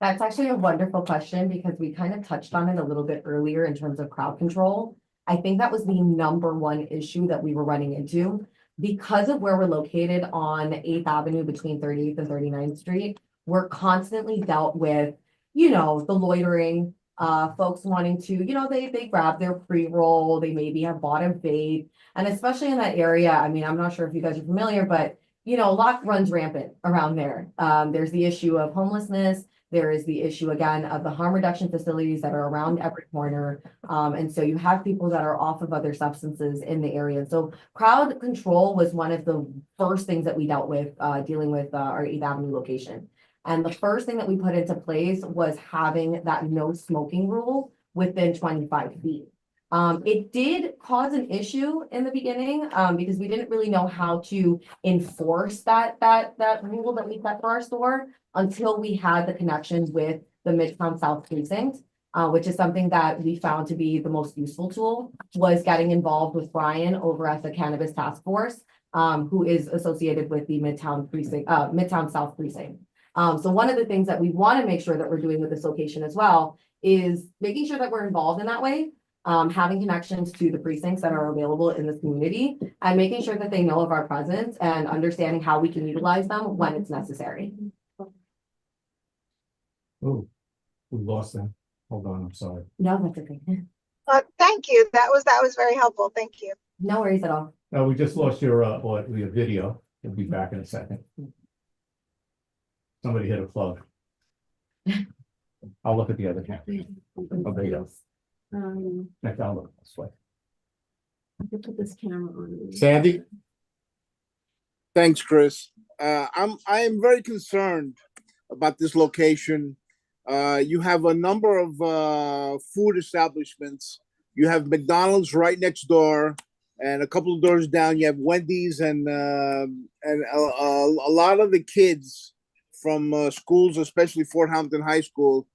That's actually a wonderful question because we kind of touched on it a little bit earlier in terms of crowd control. I think that was the number one issue that we were running into. Because of where we're located on 8th Avenue between 38th and 39th Street, we're constantly dealt with, the loitering, folks wanting to, they grab their pre-roll, they maybe have bought a vape. And especially in that area, I mean, I'm not sure if you guys are familiar, but, a lot runs rampant around there. There's the issue of homelessness. There is the issue again of the harm reduction facilities that are around every corner. And so you have people that are off of other substances in the area. So crowd control was one of the first things that we dealt with, dealing with our 8th Avenue location. And the first thing that we put into place was having that no smoking rule within 25 feet. It did cause an issue in the beginning, because we didn't really know how to enforce that rule that we set for our store until we had the connections with the Midtown South Precinct, which is something that we found to be the most useful tool, was getting involved with Brian over at the Cannabis Task Force, who is associated with the Midtown Precinct, Midtown South Precinct. So one of the things that we want to make sure that we're doing with this location as well is making sure that we're involved in that way. Having connections to the precincts that are available in this community and making sure that they know of our presence and understanding how we can utilize them when it's necessary. Oh, we lost them. Hold on, I'm sorry. No, that's okay. Thank you. That was very helpful. Thank you. No worries at all. We just lost your video. We'll be back in a second. Somebody hit a plug. I'll look at the other camera. Oh, there you go. Next, I'll look this way. I could put this camera on. Sandy? Thanks, Chris. I am very concerned about this location. You have a number of food establishments. You have McDonald's right next door, and a couple of doors down, you have Wendy's, and a lot of the kids from schools, especially Fort Hampton High School.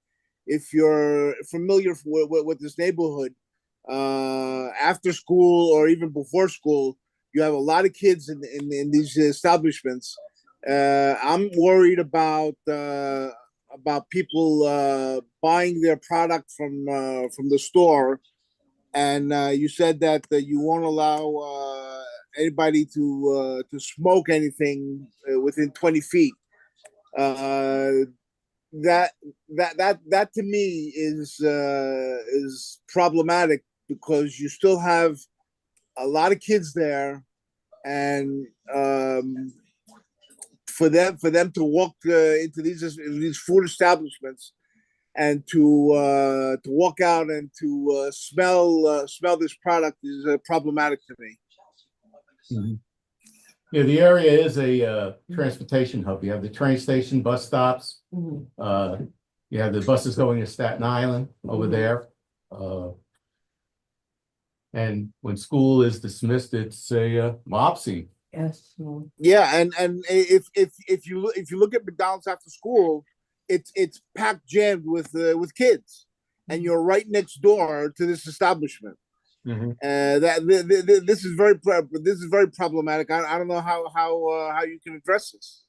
If you're familiar with this neighborhood, after school or even before school, you have a lot of kids in these establishments. I'm worried about people buying their product from the store, and you said that you won't allow anybody to smoke anything within 20 feet. That to me is problematic, because you still have a lot of kids there, and for them to walk into these food establishments and to walk out and to smell this product is problematic to me. Mm-hmm. Yeah, the area is a transportation hub. You have the train station, bus stops. Mm-hmm. You have the buses going to Staten Island over there. And when school is dismissed, it's a mob scene. Yes. Yeah, and if you look at McDonald's after school, it's packed jammed with kids, and you're right next door to this establishment. Mm-hmm. This is very problematic. I don't know how you can address this.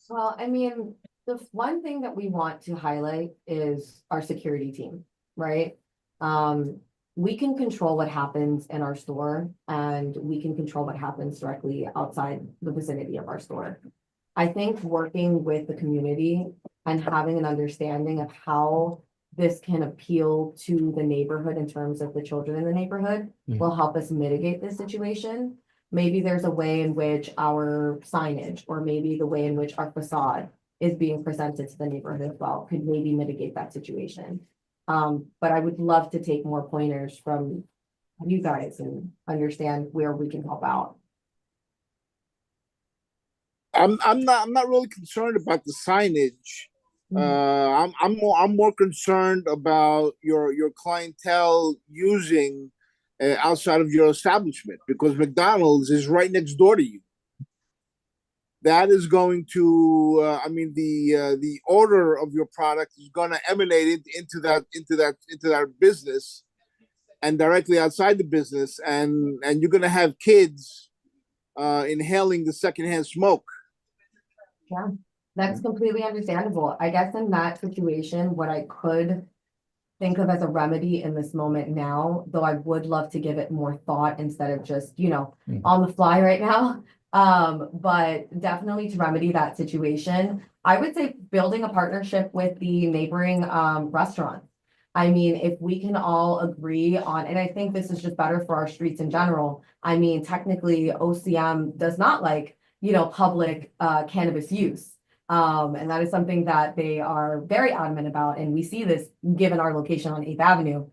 Well, I mean, the one thing that we want to highlight is our security team, right? We can control what happens in our store, and we can control what happens directly outside the vicinity of our store. I think working with the community and having an understanding of how this can appeal to the neighborhood in terms of the children in the neighborhood will help us mitigate this situation. Maybe there's a way in which our signage, or maybe the way in which our facade is being presented to the neighborhood as well could maybe mitigate that situation. But I would love to take more pointers from you guys and understand where we can help out. I'm not really concerned about the signage. I'm more concerned about your clientele using outside of your establishment, because McDonald's is right next door to you. That is going to, the odor of your product is going to emanate into that business, and directly outside the business, and you're going to have kids inhaling the secondhand smoke. Yeah, that's completely understandable. I guess in that situation, what I could think of as a remedy in this moment now, though I would love to give it more thought instead of just, on the fly right now. But definitely to remedy that situation, I would say building a partnership with the neighboring restaurants. I mean, if we can all agree on, and I think this is just better for our streets in general. I mean, technically OCM does not like, public cannabis use. And that is something that they are very adamant about, and we see this given our location on 8th Avenue.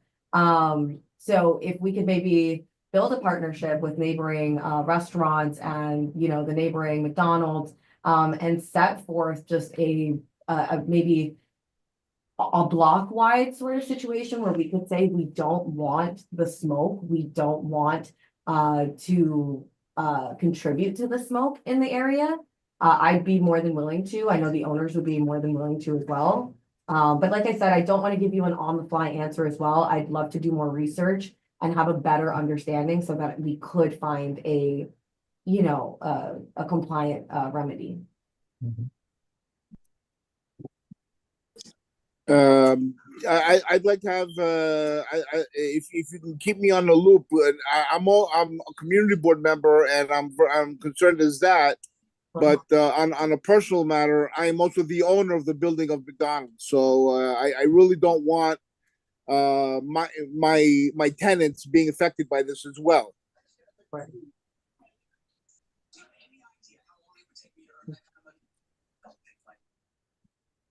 So if we could maybe build a partnership with neighboring restaurants and, you know, the neighboring McDonald's, and set forth just a maybe a block wide sort of situation where we could say we don't want the smoke, we don't want to contribute to the smoke in the area. I'd be more than willing to. I know the owners would be more than willing to as well. But like I said, I don't want to give you an on-the-fly answer as well. I'd love to do more research and have a better understanding so that we could find a, you know, a compliant remedy. I'd like to have if you can keep me on the loop. I'm a community board member, and I'm concerned as that. But on a personal matter, I am also the owner of the building of McDonald's, so I really don't want my tenants being affected by this as well. Right.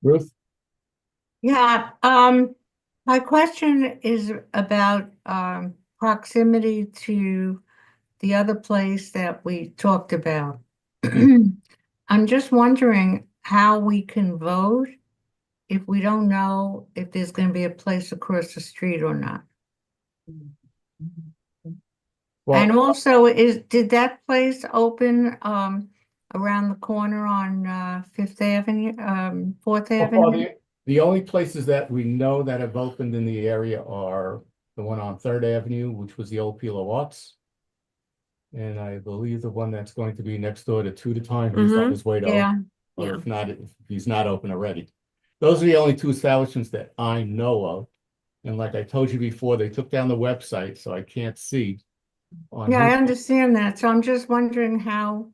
Ruth? Yeah, my question is about proximity to the other place that we talked about. I'm just wondering how we can vote if we don't know if there's going to be a place across the street or not. And also, did that place open around the corner on Fifth Avenue, 4th Avenue? The only places that we know that have opened in the area are the one on 3rd Avenue, which was the old Pilo Arts. And I believe the one that's going to be next door to Two to Time, he's on his way to open. Or if not, if he's not open already. Those are the only 2 establishments that I know of. And like I told you before, they took down the website, so I can't see. Yeah, I understand that. So I'm just wondering how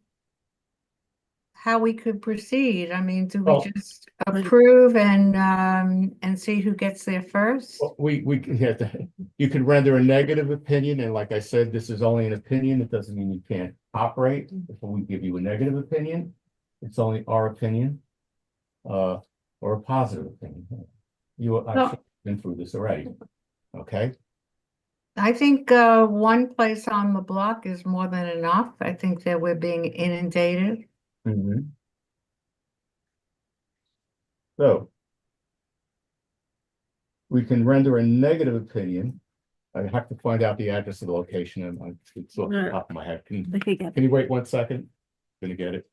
we could proceed. I mean, do we just approve and see who gets there first? We have to, you can render a negative opinion, and like I said, this is only an opinion. It doesn't mean you can't operate. If we give you a negative opinion, it's only our opinion, or a positive opinion. I've been through this already. Okay. I think one place on the block is more than enough. I think that we're being inundated. So we can render a negative opinion. I have to find out the address of the location, and it's off the top of my head. Can you wait 1 second? Gonna get it.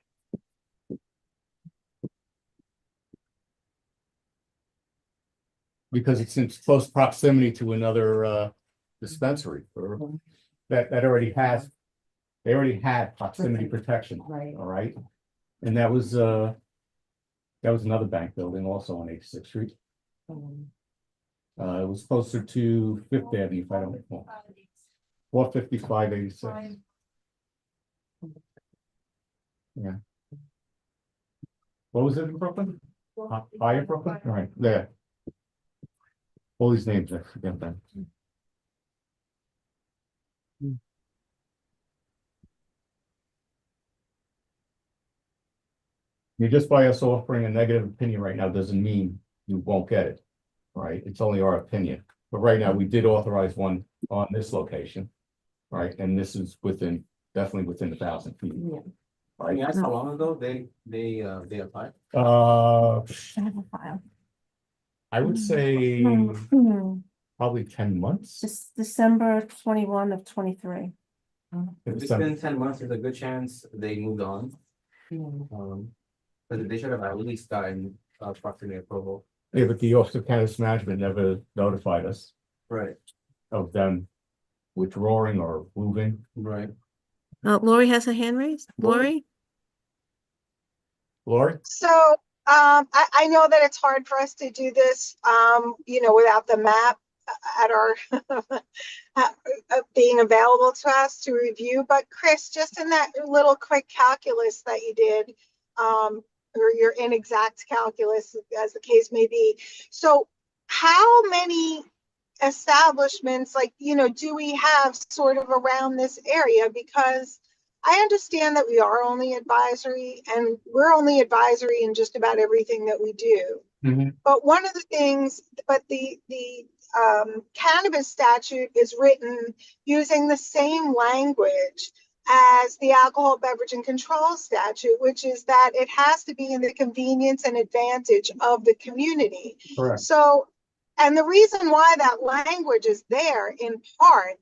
Because it's in close proximity to another dispensary that already has. They already had proximity protection. Right. All right. And that was another bank building also on 86th Street. It was closer to 5th Avenue, if I don't recall. 455 86. Yeah. What was it in Brooklyn? Higher Brooklyn? All right, there. All these names, I forget them. Just by us offering a negative opinion right now doesn't mean you won't get it, right? It's only our opinion. But right now, we did authorize one on this location, right? And this is definitely within 1,000 feet. Yeah. Right? That's how long ago they applied? I have a file. I would say probably 10 months. December 21 of 23. If it's been 10 months, there's a good chance they moved on. But they should have at least gotten proximity approval. Yeah, but the Office of Cannabis Management never notified us. Right. Of them withdrawing or moving. Right. Lori has a hand raised. Lori? So I know that it's hard for us to do this, without the map at our being available to us to review. But Chris, just in that little quick calculus that you did, or your inexact calculus, as the case may be. So how many establishments, do we have sort of around this area? Because I understand that we are only advisory, and we're only advisory in just about everything that we do. But one of the things, the cannabis statute is written using the same language as the alcohol beverage and control statute, which is that it has to be in the convenience and advantage of the community. Correct. So, and the reason why that language is there in part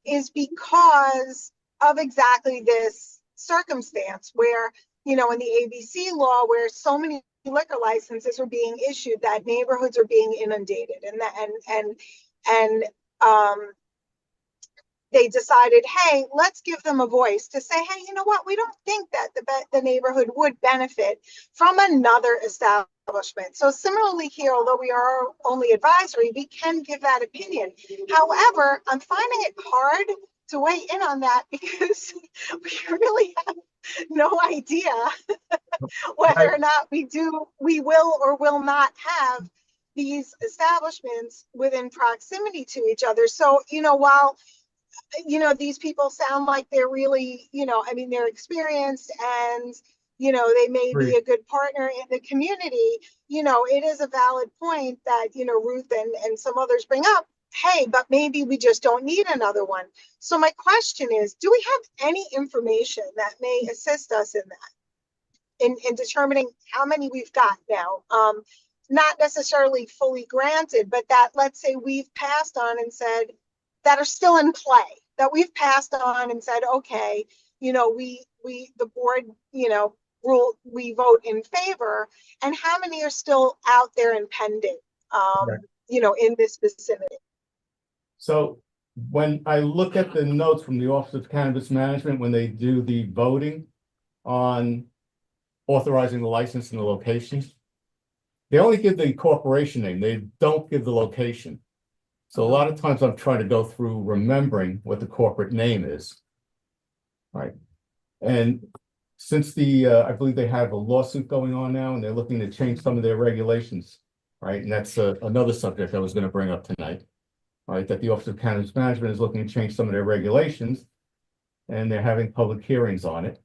is because of exactly this circumstance where, you know, in the ABC law, where so many liquor licenses are being issued that neighborhoods are being inundated, and they decided, hey, let's give them a voice to say, hey, you know what, we don't think that the neighborhood would benefit from another establishment. So similarly here, although we are only advisory, we can give that opinion. However, I'm finding it hard to weigh in on that because we really have no idea whether or not we will or will not have these establishments within proximity to each other. So, you know, while, you know, these people sound like they're really, you know, I mean, they're experienced and, you know, they may be a good partner in the community, you know, it is a valid point that, you know, Ruth and some others bring up. Hey, but maybe we just don't need another one. So my question is, do we have any information that may assist us in that, in determining how many we've got now? Not necessarily fully granted, but that, let's say, we've passed on and said, that are still in play, that we've passed on and said, okay, you know, the board, you know, we vote in favor, and how many are still out there and pending, you know, in this vicinity? So when I look at the notes from the Office of Cannabis Management, when they do the voting on authorizing the license and the location, they only give the corporation name. They don't give the location. So a lot of times I'm trying to go through remembering what the corporate name is. Right. And since I believe they have a lawsuit going on now and they're looking to change some of their regulations. Right. And that's another subject I was going to bring up tonight. Right. That the Office of Cannabis Management is looking to change some of their regulations and they're having public hearings on it.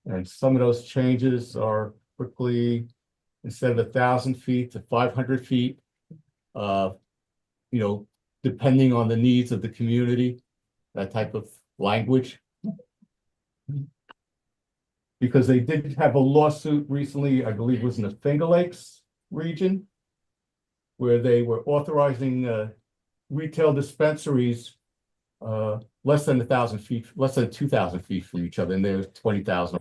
And some of those changes are quickly, instead of 1,000 feet to 500 feet, you know, depending on the needs of the community, that type of language. Because they did have a lawsuit recently, I believe it was in the Finger Lakes region, where they were authorizing retail dispensaries less than 1,000 feet, less than 2,000 feet from each other, and there's 20,000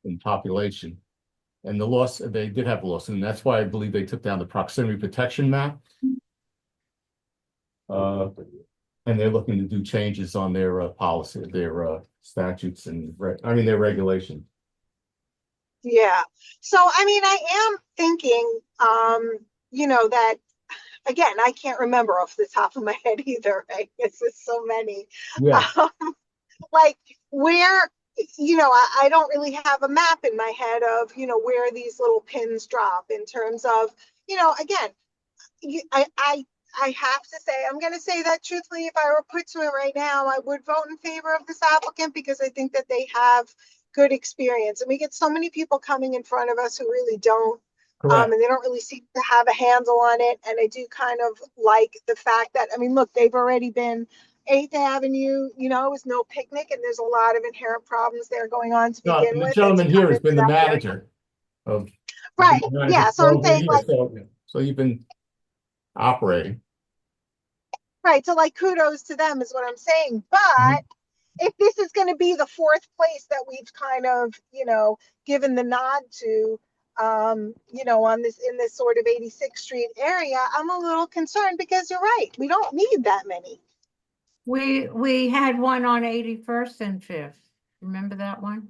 in population. And the loss, they did have a lawsuit, and that's why I believe they took down the proximity protection map. And they're looking to do changes on their policy, their statutes and their regulations. Yeah. So, I mean, I am thinking, you know, that again, I can't remember off the top of my head either, right? It's just so many. Yeah. Like where, you know, I don't really have a map in my head of, you know, where these little pins drop in terms of, you know, again, I have to say, I'm going to say that truthfully, if I were put to it right now, I would vote in favor of this applicant because I think that they have good experience. And we get so many people coming in front of us who really don't. And they don't really seem to have a handle on it. And I do kind of like the fact that, I mean, look, they've already been 8th Avenue, you know, it was no picnic, and there's a lot of inherent problems there going on to begin with. The gentleman here has been the manager of. Right. Yeah. So I'm saying, like, so you've been operating. Right. So, like, kudos to them is what I'm saying. But if this is going to be the 4th place that we've kind of, you know, given the nod to, you know, in this sort of 86th Street area, I'm a little concerned because you're right. We don't need that many. We had one on 81st and 5th. Remember that one?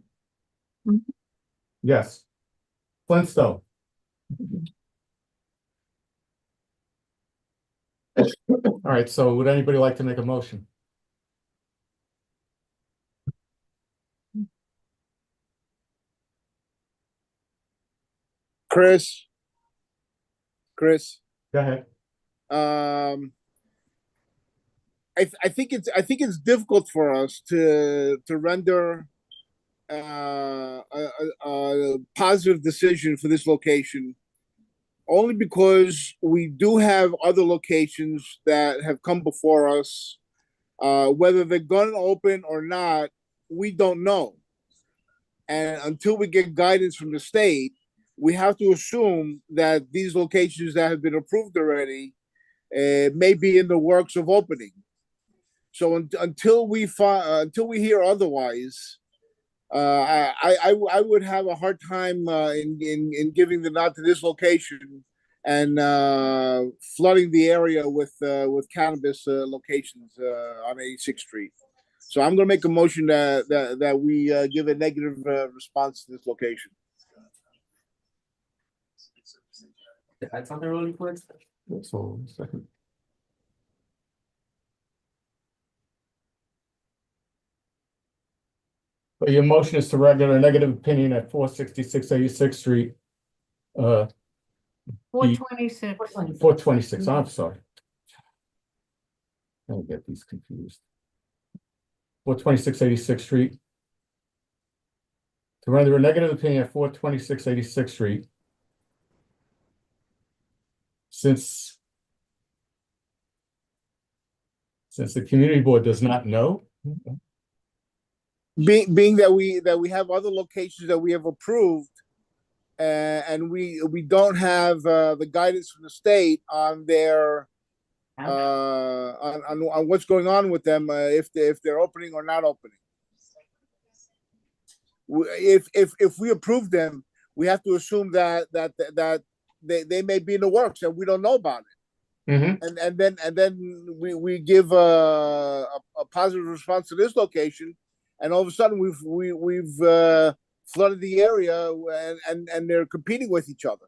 Yes. Flintstone. All right, so would anybody like to make a motion? Chris. Go ahead. I think it's difficult for us to render a positive decision for this location, only because we do have other locations that have come before us. Whether they're going to open or not, we don't know. And until we get guidance from the state, we have to assume that these locations that have been approved already may be in the works of opening. So until we hear otherwise, I would have a hard time in giving the nod to this location and flooding the area with cannabis locations on 86th Street. So I'm going to make a motion that we give a negative response to this location. Add something really quick. So, second. So your motion is to render a negative opinion at 466 86th Street. 426. 426, I'm sorry. I get these confused. 426 86th Street. To render a negative opinion at 426 86th Street. Since the community board does not know. Being that we have other locations that we have approved, and we don't have the guidance from the state on their on what's going on with them, if they're opening or not opening. If we approve them, we have to assume that they may be in the works and we don't know about it. Mm-hmm. And then we give a positive response to this location, and all of a sudden we've flooded the area, and they're competing with each other.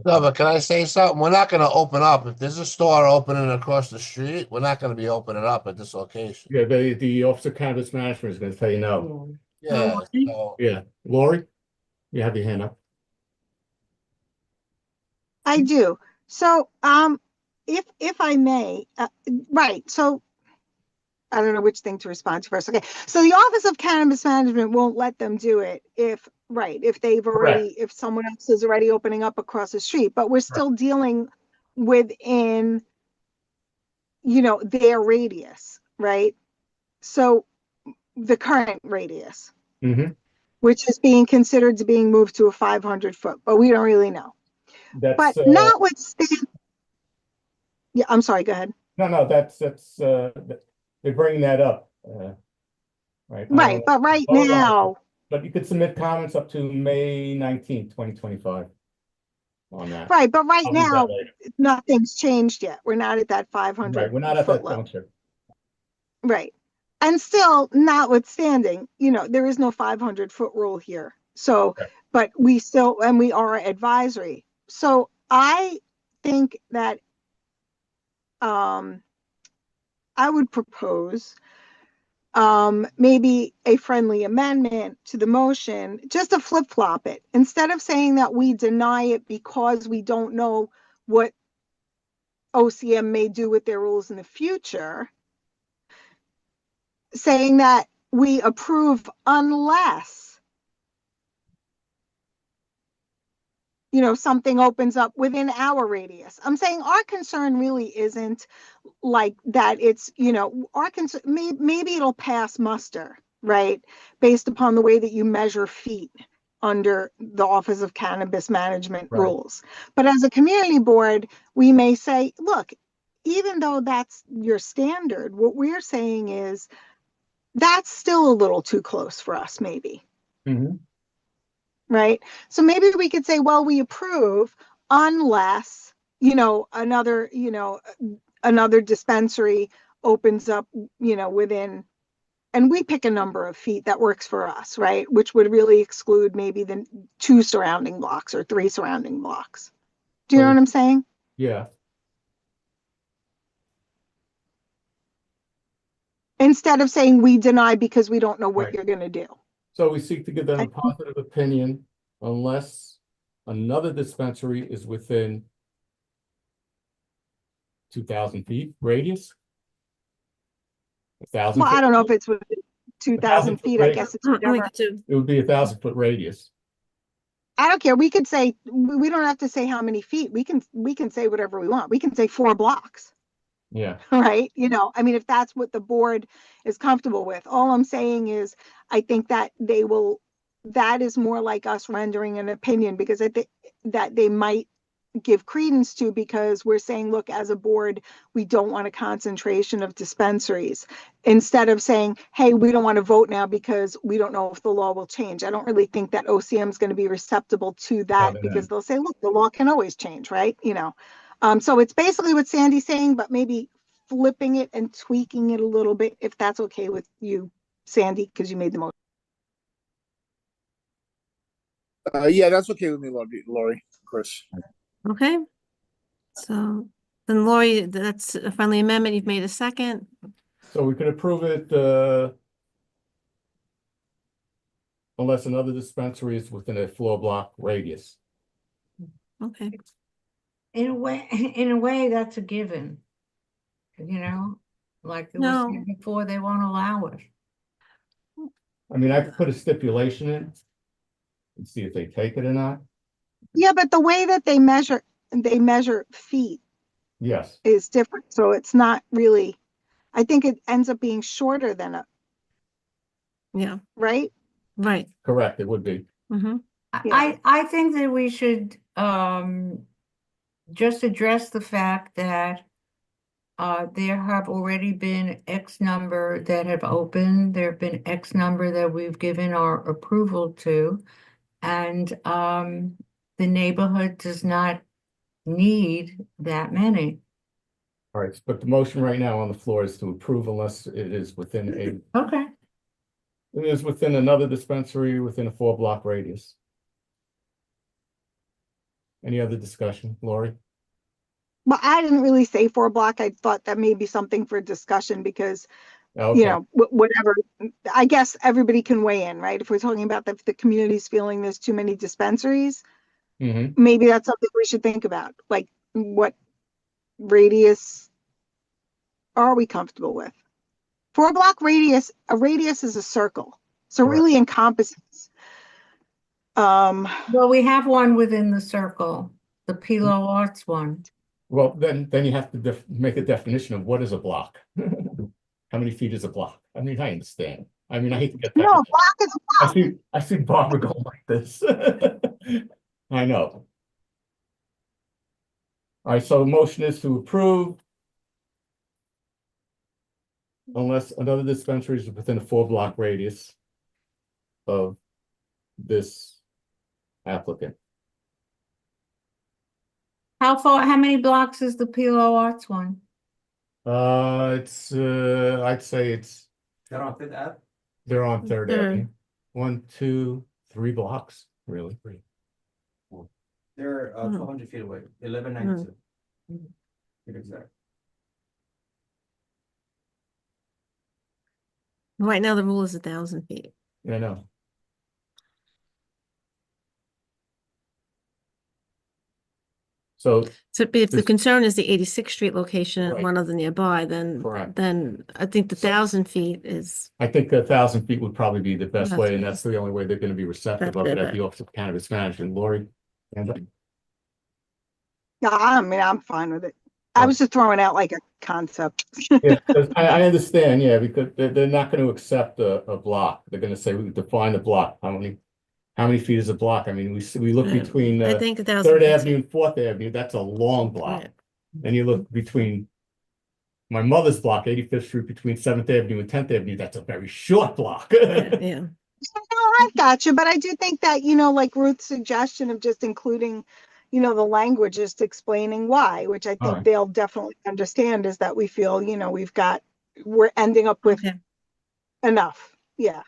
No, but can I say something? We're not gonna open up. If there's a store opening across the street, we're not gonna be opening up at this location. Yeah, the Office of Cannabis Management is going to tell you no. Yeah, so Yeah, Lori, you have your hand up. I do. So, if I may, right. So I don't know which thing to respond to first. Okay. So the Office of Cannabis Management won't let them do it if they've already, if someone else is already opening up across the street, but we're still dealing within, their radius, right? So the current radius, which is being considered to being moved to a 500-foot, but we don't really know. But notwithstanding, yeah, I'm sorry, go ahead. No, that's they're bringing that up, right? Right, but right now, but you could submit comments up to May 19th, 2025 on that. right, but right I'll read that now, later. nothing's changed yet. We're not at that 500 Right, we're not at foot that level. juncture. Right. And still, notwithstanding, there is no 500-foot rule here. So, but we still, and we are advisory. So I think that I would propose maybe a friendly amendment to the motion, just to flip-flop it. Instead of saying that we deny it because we don't know what OCM may do with their rules in the future, saying that we approve unless, something opens up within our radius. I'm saying our concern really isn't like that. It's, our concern, maybe it'll pass muster, right? Based upon the way that you measure feet under the Office of Cannabis Management rules. But as a community board, we may say, look, even though that's your standard, what we're saying is that's still a little too close for us, maybe. Right? So maybe we could say, well, we approve unless, another dispensary opens up, within, and we pick a number of feet that works for us, right? Which would really exclude maybe the 2 surrounding blocks or 3 surrounding blocks. Do you know what I'm saying? Yeah. Instead of saying we deny because we don't know what you're going to do. So we seek to give them a positive opinion unless another dispensary is within 2,000 feet radius. 1,000. Well, I don't know if it's within 2,000 1,000 feet, I radius. guess it's whatever. It would be 1,000-foot radius. I don't care. We could say, we don't have to say how many feet. We can say whatever we want. We can say 4 blocks, Yeah. right? You know, I mean, if that's what the board is comfortable with. All I'm saying is, I think that that is more like us rendering an opinion, because I think that they might give credence to, because we're saying, look, as a board, we don't want a concentration of dispensaries, instead of saying, hey, we don't want to vote now because we don't know if the law will change. I don't really think that OCM is going to be receptible to that, because they'll say, look, the law can always change, right? You know, so it's basically what Sandy's saying, but maybe flipping it and tweaking it a little bit, if that's okay with you, Sandy, because you made the motion. Yeah, that's okay with me, Lori, Chris. Okay. So then Lori, that's a friendly amendment. You've made a second. So we could approve it, unless another dispensary is within a 4-block radius. Okay. In a way, that's a given. You know, like it was No. said before, they won't allow it. I mean, I could put a stipulation in and see if they take it or not. Yeah, but the way that they measure feet Yes, is different. So it's not really, I think it ends up being shorter than Yeah. right? Right. correct. It would be. Mm-hmm. Yeah. I think that we should just address the fact that there have already been X number that have opened. There have been X number that we've given our approval to, and the neighborhood does not need that many. All right, but the motion right now on the floor is to approve unless it is within Okay. it is within another dispensary within a 4-block radius. Any other discussion, Lori? Well, I didn't really say 4 block. I thought that may be something for discussion, because, Okay. you know, whatever, I guess everybody can weigh in, right? If we're talking about the community's feeling there's too many dispensaries, Mm-hmm. maybe that's something we should think about. Like, what radius are we comfortable with? 4-block radius, a radius is a circle. So it Correct. really encompasses. Well, we have one within the circle, the Pilo Arts one. Well, then you have to make a definition of what is a block. How many feet is a block? I mean, I understand. I mean, I hate to get that. No, a block is a block. I see Barbara going like this. I know. All right, so the motion is to approve unless another dispensary is within a 4-block radius of this applicant. How many blocks is the Pilo Arts one? It's I'd say it's They're on Fifth Ave? they're on Third Third. Avenue. 1, 2, 3 blocks, really. They're 1,200 feet away, 1192. To be exact. Right now, the rule is 1,000 feet. Yeah, I know. So So if the This- concern is the 86th Street location and Right. one other nearby, then Correct. I think the 1,000 feet is I think 1,000 feet would probably be the best That's way, and right. that's the only way they're gonna be receptive of it at the Office of Cannabis Management. Lori? And Yeah, I mean, I'm fine with it. I was just throwing out like a concept. yeah, 'cause I understand, yeah, because they're not gonna accept a block. They're gonna say, we define the block. How many feet is a block? I mean, we look Yeah, between I think 1,000 Third feet. Avenue and Fourth Avenue, that's a long block. Right. Then you look between my mother's block, 85th Street, between 7th Avenue and 10th Avenue, that's a very short block. Yeah. No, I've got you, but I do think that, you know, like Ruth's suggestion of just including, you know, the language, just explaining why, which I think Alright. they'll definitely understand, is that we feel, you know, we're ending up with Okay. enough. Yeah.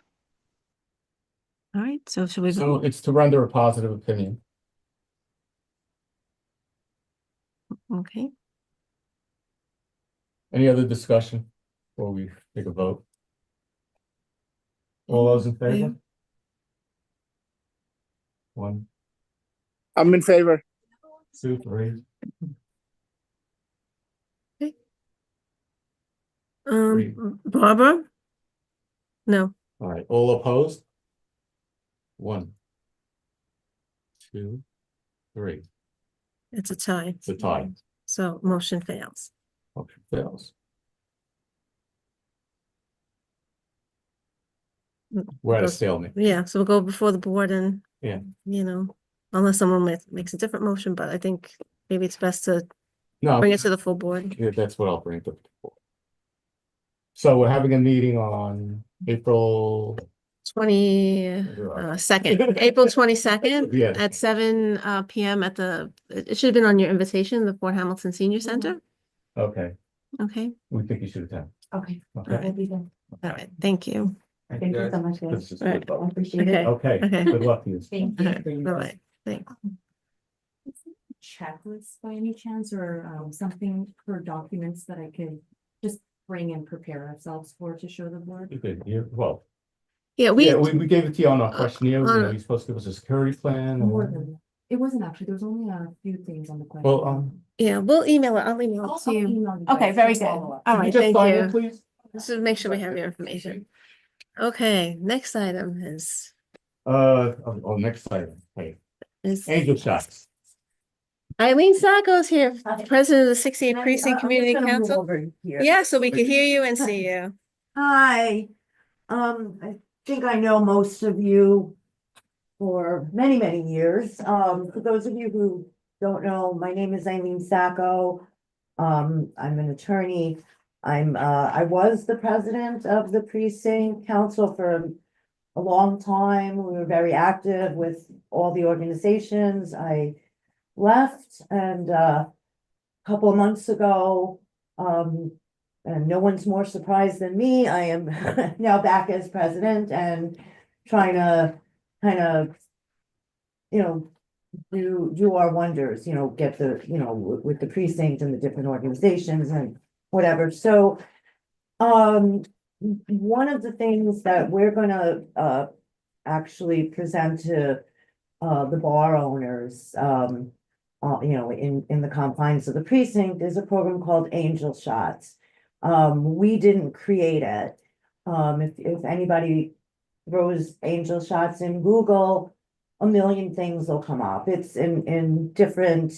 All right. So should we So vote? it's to render a positive opinion. Okay. Any other discussion before we take a vote? All those in favor? 1, I'm in favor. 2, 3. Three. Barbara? No. All right, all opposed? 1, 2, 3. It's a tie. It's a tie. So motion fails. Motion fails. We're at a Goes- stalemate. Yeah, so we'll go before the board and, Yeah. you know, unless someone makes a different motion, but I think maybe it's best to No, bring it to the full board. yeah, that's what I'll bring to the board. So we're having a meeting on April, 22nd, April 22nd Yes. at 7 PM at it should have been on your invitation, the Fort Hamilton Senior Center. okay, Okay, we think you should attend. Okay. Okay. I'll be there. all right, thank you. Thank you so much, guys. This is All good. right. I appreciate Okay. it. Okay, Okay. good luck to you. Thank All you. right, bye-bye, thanks. Checklist by any chance, or something for documents that I could just bring and prepare ourselves for to show the board? You could, well, Yeah, yeah, we gave it to you on our questionnaire, you know, on- you're supposed to give us a security plan. More or- than, it wasn't actually, there was only a few things on the question. Well, Yeah, we'll email it, I'll email it to you. email you Okay, guys very to good. follow up. All Could you right, just thank sign in, you. please? Just to make sure we have your information. Okay, next item is Next slide, hey, is angel shots. Eileen Sacco's here, President of the 68th I'm Precinct Community just gonna move Council. over here. Yeah, so we can hear you and see you. Hi, I think I know most of you for many, many years. For those of you who don't know, my name is Eileen Sacco. I'm an attorney. I was the president of the precinct council for a long time. We were very active with all the organizations. I left and, a couple of months ago, and no one's more surprised than me. I am now back as president and trying to kind of, you know, do our wonders, you know, get the, you know, with the precinct and the different organizations and whatever. So, one of the things that we're gonna, actually present to, the bar owners, you know, in the confines of the precinct is a program called Angel Shots. We didn't create it. If anybody throws Angel Shots in Google, a million things will come up. It's in different,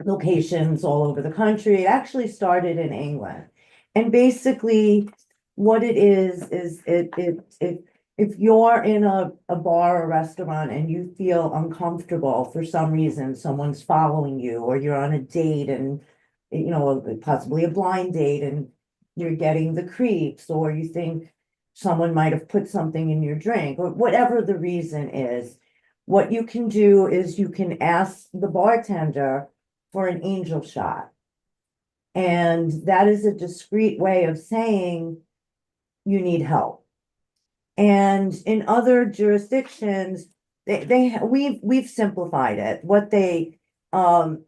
locations all over the country. It actually started in England. And basically, what it is if you're in a bar or restaurant and you feel uncomfortable for some reason, someone's following you, or you're on a date and, you know, possibly a blind date and you're getting the creeps, or you think someone might have put something in your drink, or whatever the reason is, what you can do is you can ask the bartender for an angel shot. And that is a discreet way of saying you need help. And in other jurisdictions, we've simplified it. What they have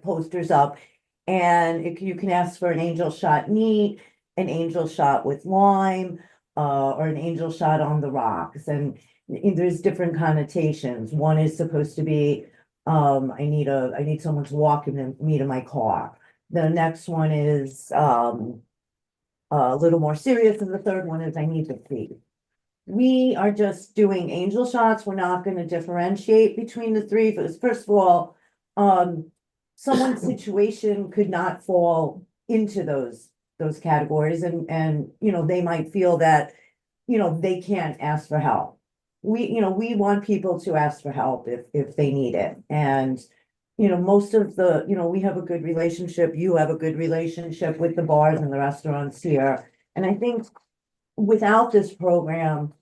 posters up, and you can ask for an angel shot neat, an angel shot with lime, or an angel shot on the rocks, and there's different connotations. One is supposed to be, I need someone to walk me to my car. The next one is, a little more serious, and the third one is I need to feed. We are just doing angel shots. We're not gonna differentiate between the three, because first of all, someone's situation could not fall into those categories, and, you know, they might feel that, you know, they can't ask for help. We want people to ask for help if they need it, and, you know, most of the, you know, we have a good relationship, you have a good relationship with the bars and the restaurants here. And I think without this program,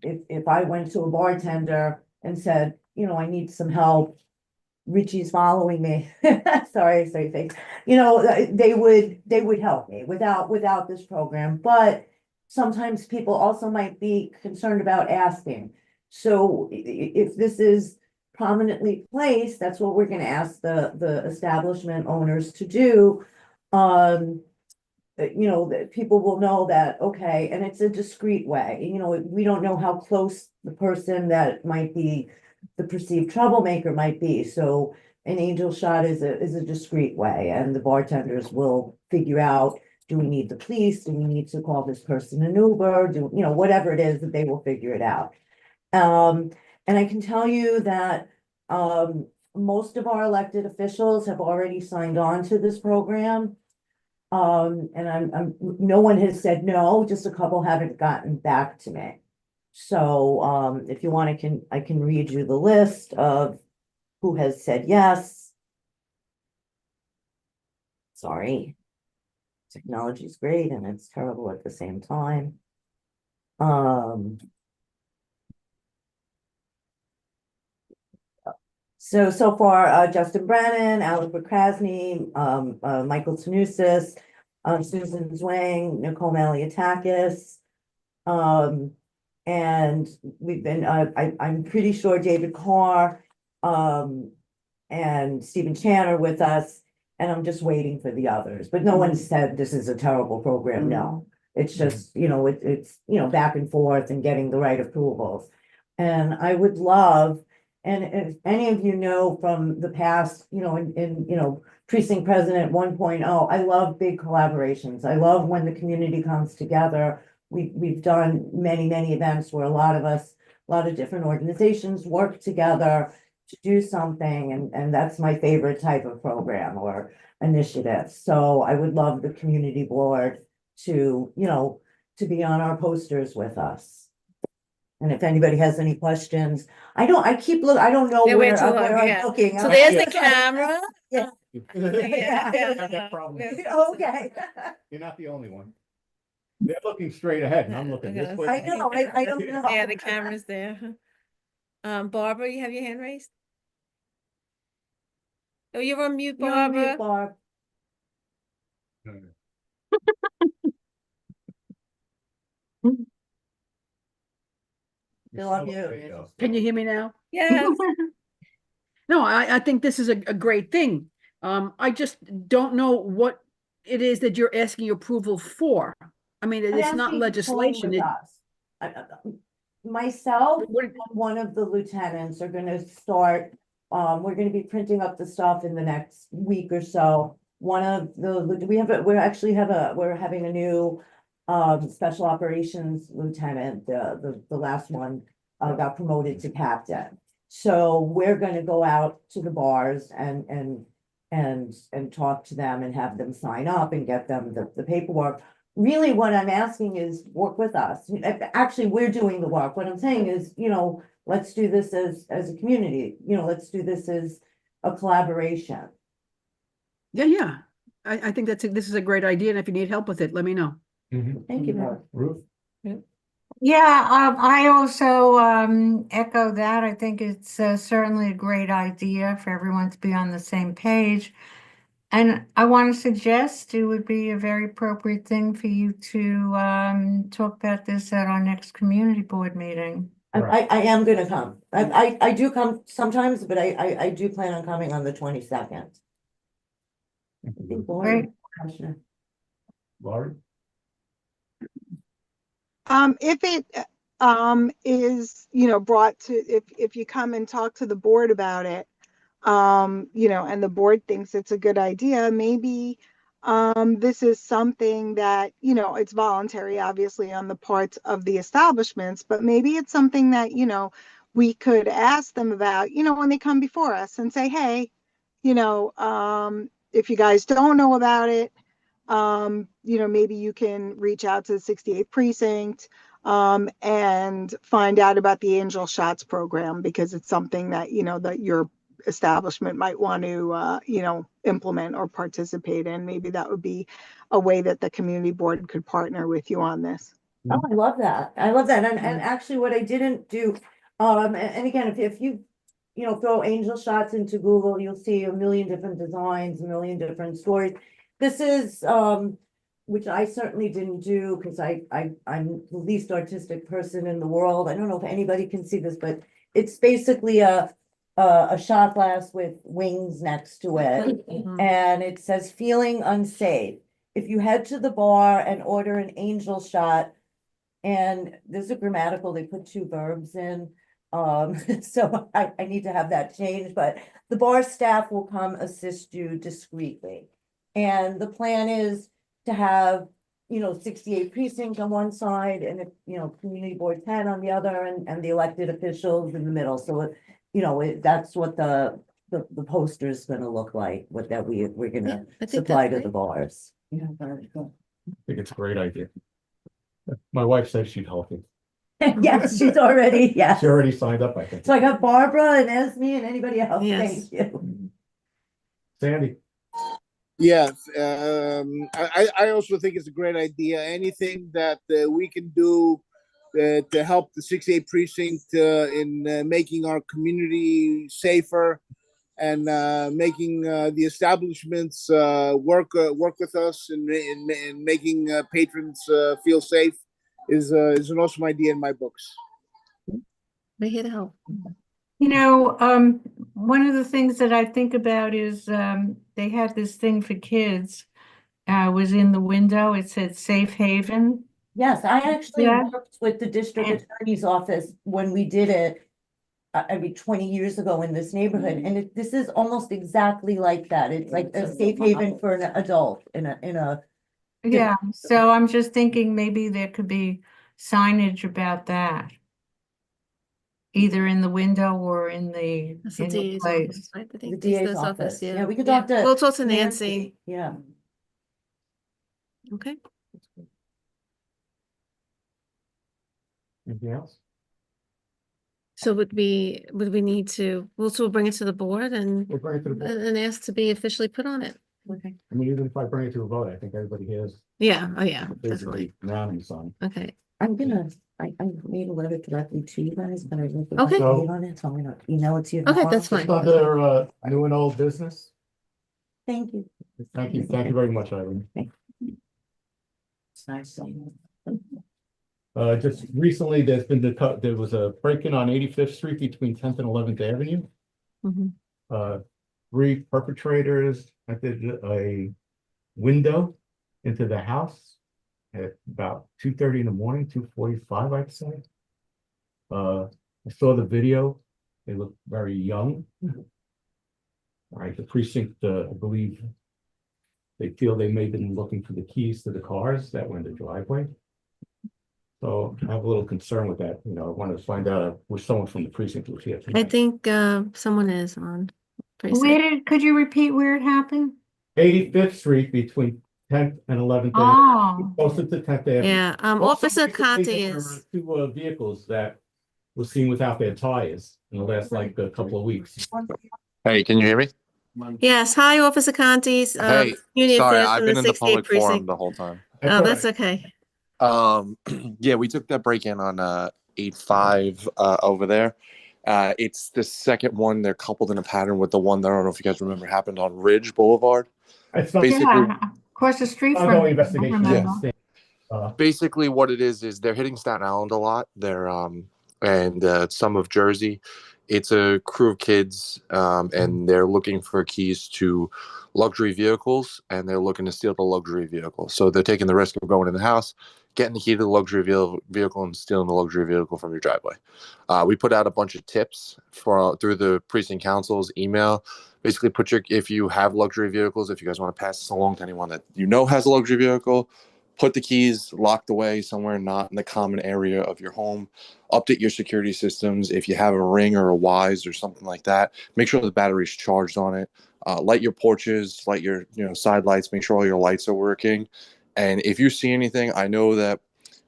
if I went to a bartender and said, you know, I need some help, Richie's following me, sorry, face. You know, they would help me without this program, but sometimes people also might be concerned about asking. So if this is prominently placed, that's what we're gonna ask the establishment owners to do. You know, that people will know that, okay, and it's a discreet way, you know, we don't know how close the person that might be the perceived troublemaker might be, so an angel shot is a discreet way, and the bartenders will figure out, do we need the police? Do we need to call this person an Uber? Do, you know, whatever it is, that they will figure it out. And I can tell you that, most of our elected officials have already signed on to this program. And no one has said no, just a couple haven't gotten back to me. So, if you want, I can read you the list of who has said yes. Sorry. Technology is great and it's terrible at the same time. So far, Justin Brennan, Alec Krasny, Michael Tanusis, Susan Zwang, Nicole Maliatakis. And we've been, I'm pretty sure David Carr, and Stephen Chan are with us, and I'm just waiting for the others, but no one said this is a terrible program, no. It's just, you know, it's, you know, back and forth and getting the right approvals. And I would love, and if any of you know from the past, you know, you know, precinct president 1.0, I love big collaborations. I love when the community comes together. We've done many events where a lot of different organizations work together to do something, and that's my favorite type of program or initiative. So I would love the community board to, you know, to be on our posters with us. And if anybody has any questions, I don't know Yeah, where to look, I'm yeah. looking. So I'm there's the just like- camera. Yeah. Yeah. Okay. You're not the only one. They're looking straight ahead and I'm looking this way. I know, I don't know. Yeah, the camera's there. Barbara, you have your hand raised? Oh, you're on mute, You're on Barbara. mute, Barb. Still on mute. Can you hear me now? Yes. No, I think this is a great thing. I just don't know what it is that you're asking approval for. I mean, I'm it's not asking to legislation. with us. Myself, What- and one of the lieutenants are gonna start, we're gonna be printing up the stuff in the next week or so. One of the, we're having a new, special operations lieutenant, the last one, got promoted to captain. So we're gonna go out to the bars and talk to them and have them sign up and get them the paperwork. Really, what I'm asking is work with us. Actually, we're doing the work. What I'm saying is, you know, let's do this as a community, you know, let's do this as a collaboration. Yeah. I think this is a great idea, and if you need help with it, let me know. Thank you, Barb. Ruth? Yeah, I also echo that. I think it's certainly a great idea for everyone to be on the same page. And I want to suggest it would be a very appropriate thing for you to talk about this at our next community board meeting. I am gonna come. I do come sometimes, but I do plan on coming on the 22nd. Great. Laurie? If it is, you know, brought to, if you come and talk to the board about it, you know, and the board thinks it's a good idea, maybe this is something that, you know, it's voluntary, obviously, on the parts of the establishments, but maybe it's something that, you know, we could ask them about, you know, when they come before us and say, hey, you know, if you guys don't know about it, you know, maybe you can reach out to the 68th precinct and find out about the Angel Shots program, because it's something that, you know, that your establishment might want to, you know, implement or participate in. Maybe that would be a way that the community board could partner with you on this. Oh, I love that. I love that. And actually what I didn't do, and again, if you know, throw Angel Shots into Google, you'll see a million different designs, a million different stories. This is, which I certainly didn't do because I'm the least artistic person in the world. I don't know if anybody can see this, but it's basically a shot glass with wings next to it. And it says feeling unsafe. If you head to the bar and order an Angel Shot, and there's a grammatical, they put two verbs in. So I need to have that changed, but the bar staff will come assist you discreetly. And the plan is to have, 68 precincts on one side and, community board 10 on the other and the elected officials in the middle. So, that's what the poster is gonna look like, what that we're Yeah, gonna I think supply that's to the great. bars. I think it's a great idea. My wife says she'd help me. Yes, she's already, yes. She already signed up, I think. So I got Barbara and Esme and anybody else. Yes. Thank you. Sandy, Yeah, I also think it's a great idea. Anything that we can do to help the 6A precinct in making our community safer and making the establishments work with us in making patrons feel safe is an awesome idea in my books. We're here to help. One of the things that I think about is they had this thing for kids, was in the window. It said safe haven. Yes, I actually Yeah. worked with the district And- attorney's office when we did it. 20 years ago in this neighborhood, and this is almost exactly like that. It's like a safe haven for an adult in a. Yeah, so I'm just thinking maybe there could be signage about that. Either in the window or in the That's the in the DA's place. office, right? I The think DA's DA's office. yeah. Yeah, we could Yeah. talk to. We'll talk to Nancy. Yeah. Okay. anything else? So would we need to, we'll bring it to the board and We'll bring it to the board. and ask to be officially put on it? Okay. I mean, even if I bring it to a vote, I think everybody has Yeah, oh yeah, definitely. basically unanimous on. Okay. I made a letter directly to you guys, but I wrote the Okay. date on it, so I'm gonna email it to you. Okay, tomorrow. that's fine. Just under new and old business. Thank you. Thank you very much, Eileen. It's nice seeing Just recently, there was a break-in on 85th Street between 10th and 11th Avenue. Mhm. 3 perpetrators entered a window into the house at about 2:30 in the morning, 2:45, I'd say. I saw the video. They look very young. All right, the precinct, I believe they feel they may have been looking for the keys to the cars that were in the driveway. So I have a little concern with that. I wanted to find out if someone from the precinct was here. I think someone is on. Could you repeat where it happened? 85th Street between 10th and 11th. Oh. Closer to 10th Avenue. Yeah, Also, Officer recently, Conti there is. were 2 vehicles that were seen without their tires in the last a couple of weeks. Hey, can you hear me? Yes, hi, Officer Conti's. Hey, Community sorry, Affairs I've from been the in the 68th public forum precinct. the whole time. Oh, that's okay. Yeah, we took that break in on 8-5 over there. It's the second one. They're coupled in a pattern with the one that I don't know if you guys remember happened on Ridge Boulevard. It's not Basically, Yeah, across the street from. ongoing investigation. I remember. basically what it is they're hitting Staten Island a lot. They're and some of Jersey. It's a crew of kids, and they're looking for keys to luxury vehicles, and they're looking to steal the luxury vehicle. So they're taking the risk of going in the house, getting the key to the luxury vehicle, and stealing the luxury vehicle from your driveway. We put out a bunch of tips through the precinct council's email. Basically, if you have luxury vehicles, if you guys want to pass this along to anyone that has a luxury vehicle, put the keys locked away somewhere not in the common area of your home. Update your security systems. If you have a Ring or a Wise or something like that, make sure the battery's charged on it. Light your porches, light your side lights. Make sure all your lights are working. And if you see anything, I know that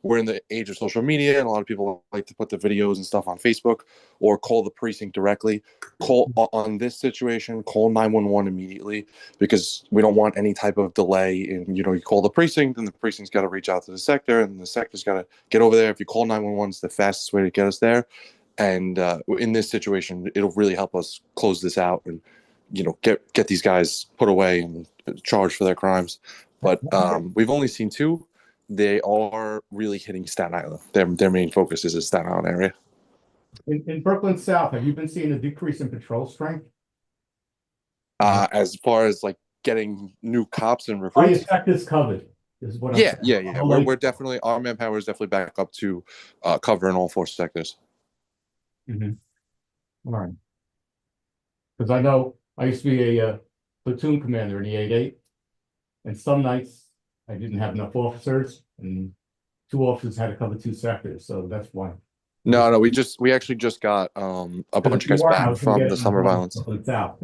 we're in the age of social media, and a lot of people like to put the videos and stuff on Facebook or call the precinct directly. Call on this situation, call 911 immediately, because we don't want any type of delay in, you call the precinct and the precinct's got to reach out to the sector and the sector's got to get over there. If you call 911, it's the fastest way to get us there. And in this situation, it'll really help us close this out and, get these guys put away and charged for their crimes. But we've only seen 2. They are really hitting Staten Island. Their main focus is the Staten Island area. In Brooklyn South, have you been seeing a decrease in patrol strength? As far as getting new cops and Are recruits. your sectors covered? Is what Yeah. I'm saying. We're definitely, our manpower is definitely back up to cover in all 4 sectors. Mhm. All right. Because I know I used to be a platoon commander in the 8-8. And some nights I didn't have enough officers and 2 officers had to cover 2 sectors, so that's why. No, we actually just got a bunch of guys back from the summer violence. It's out.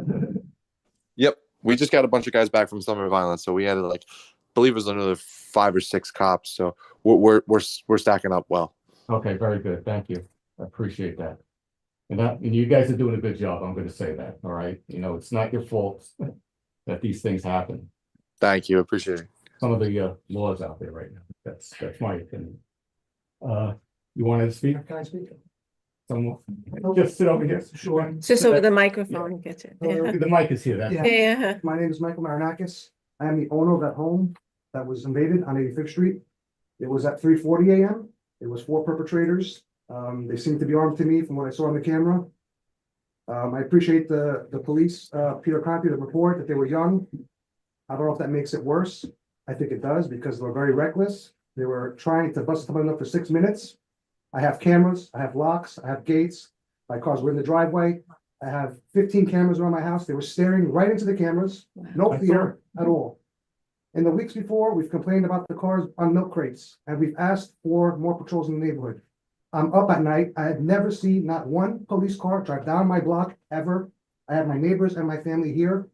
Yep, we just got a bunch of guys back from summer violence, so we had like, I believe it was another 5 or 6 cops. So we're stacking up well. Okay, very good. Thank you. I appreciate that. And you guys are doing a good job. I'm going to say that. All right. You know, it's not your fault that these things happen. Thank you, appreciate it. Some of the laws out there right now. That's my opinion. You wanted to speak? Can I speak? Someone, just sit over here. Sure. Just over the microphone, get it. The mic is here. Yeah. Yeah. My name is Michael Marinakis. I am the owner of that home that was invaded on 85th Street. It was at 3:40 a.m. It was 4 perpetrators. They seemed to be armed to me from what I saw on the camera. I appreciate the police, Peter Conti, the report that they were young. I don't know if that makes it worse. I think it does because they were very reckless. They were trying to bust someone up for 6 minutes. I have cameras, I have locks, I have gates. My cars were in the driveway. I have 15 cameras around my house. They were staring right into the cameras. No fear at all. In the weeks before, we've complained about the cars on milk crates, and we've asked for more patrols in the neighborhood. I'm up at night. I had never seen not one police car drive down my block ever. I have my neighbors and my family here.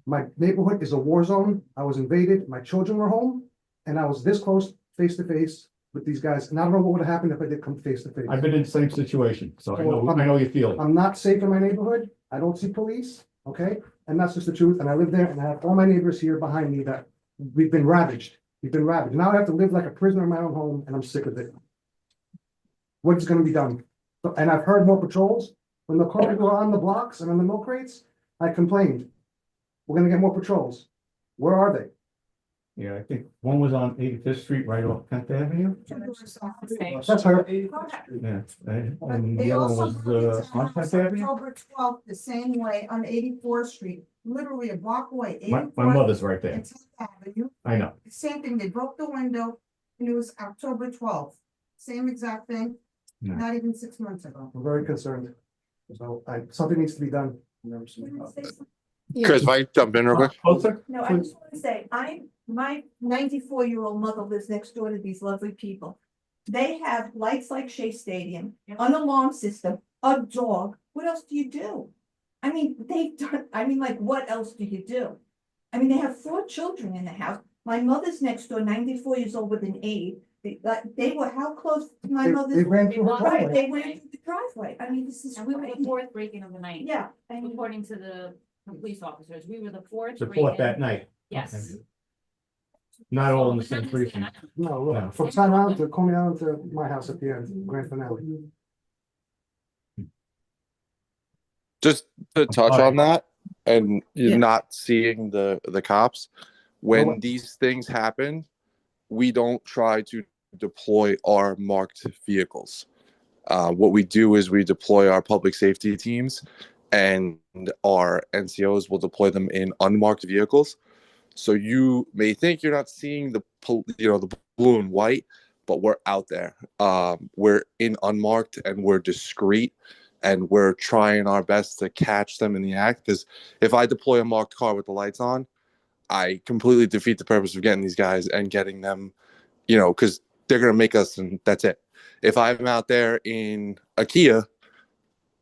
My neighborhood is a war zone. I was invaded. My children were home, and I was this close, face to face with these guys. And I don't know what would have happened if I did come face to face. I've been in the same situation, so I know you feel it. I'm not safe in my neighborhood. I don't see police, okay? And that's just the truth. And I live there and I have all my neighbors here behind me that we've been ravaged. We've been ravaged. Now I have to live like a prisoner in my own home and I'm sick of it. What is gonna be done? And I've heard more patrols. When the cars were on the blocks and on the milk crates, I complained. We're gonna get more patrols. Where are they? Yeah, I think one was on 85th Street, right off 10th Avenue. That's her. Yeah, and They the other also one was on 10th Avenue. October 12th, the same way on 84th Street, literally a block away. My 84th mother's right there. and 10th Avenue. I know. The same thing, they broke the window and it was October 12th. Same exact thing, Yeah. not even 6 months ago. I'm very concerned. So something needs to be done. Chris, if I jump in real quick. Closer? No, I just want to say, my 94-year-old mother lives next door to these lovely people. They have lights like Shea Stadium, an alarm system, a dog. What else do you do? I mean, like, what else do you do? I mean, they have 4 children in the house. My mother's next door, 94 years old with an aide. They were how close to my mother's? They ran through her Right, driveway. they ran through the driveway. I mean, this is. We were the 4th break-in of the night. Yeah. I mean, According to the police officers, we were the 4th. The 4th that night. Yes. Not all in the same precinct. No, from Staten Island to Coney Island to my house at the end, Grand Finale. Just to touch sorry. on that, and you're Yeah. not seeing the cops, when what? these things happen, we don't try to deploy our marked vehicles. What we do is we deploy our public safety teams, and our NCOs will deploy them in unmarked vehicles. So you may think you're not seeing the blue and white, but we're out there. We're in unmarked and we're discreet, and we're trying our best to catch them in the act. Because if I deploy a marked car with the lights on, I completely defeat the purpose of getting these guys and getting them, because they're going to make us, and that's it. If I'm out there in a Kia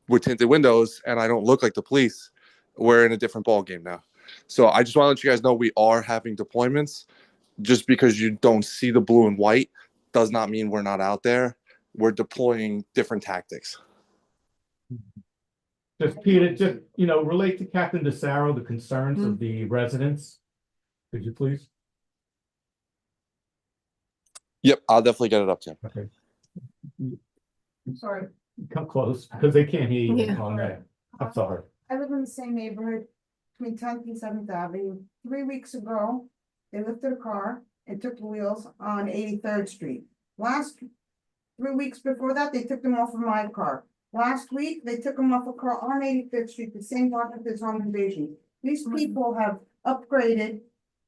with tinted windows and I don't look like the police, we're in a different ball game now. So I just want to let you guys know we are having deployments. Just because you don't see the blue and white does not mean we're not out there. We're deploying different tactics. Just Peter, relate to Captain DeSaro the concerns of the residents. Could you please? Yep, I'll definitely get it up to him. Okay. sorry. Come close, because they can't hear you Yeah. on that. I'm sorry. I live in the same neighborhood between 10th and 7th Avenue. 3 weeks ago, they lifted a car and took the wheels on 83rd Street. 3 weeks before that, they took them off of my car. Last week, they took them off a car on 85th Street, the same block as this home invasion. These people have upgraded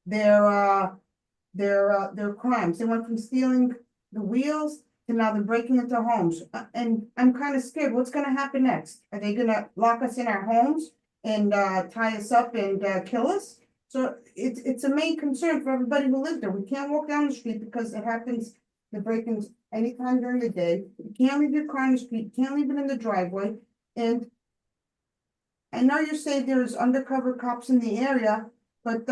their crimes. They went from stealing the wheels to now they're breaking into homes. And I'm kind of scared. What's gonna happen next? Are they gonna lock us in our homes and tie us up and kill us? So it's a main concern for everybody who lives there. We can't walk down the street because it happens, the break-ins anytime during the day. You can't leave your car in the street, you can't leave it in the driveway. And I know you say there's undercover cops in the area, but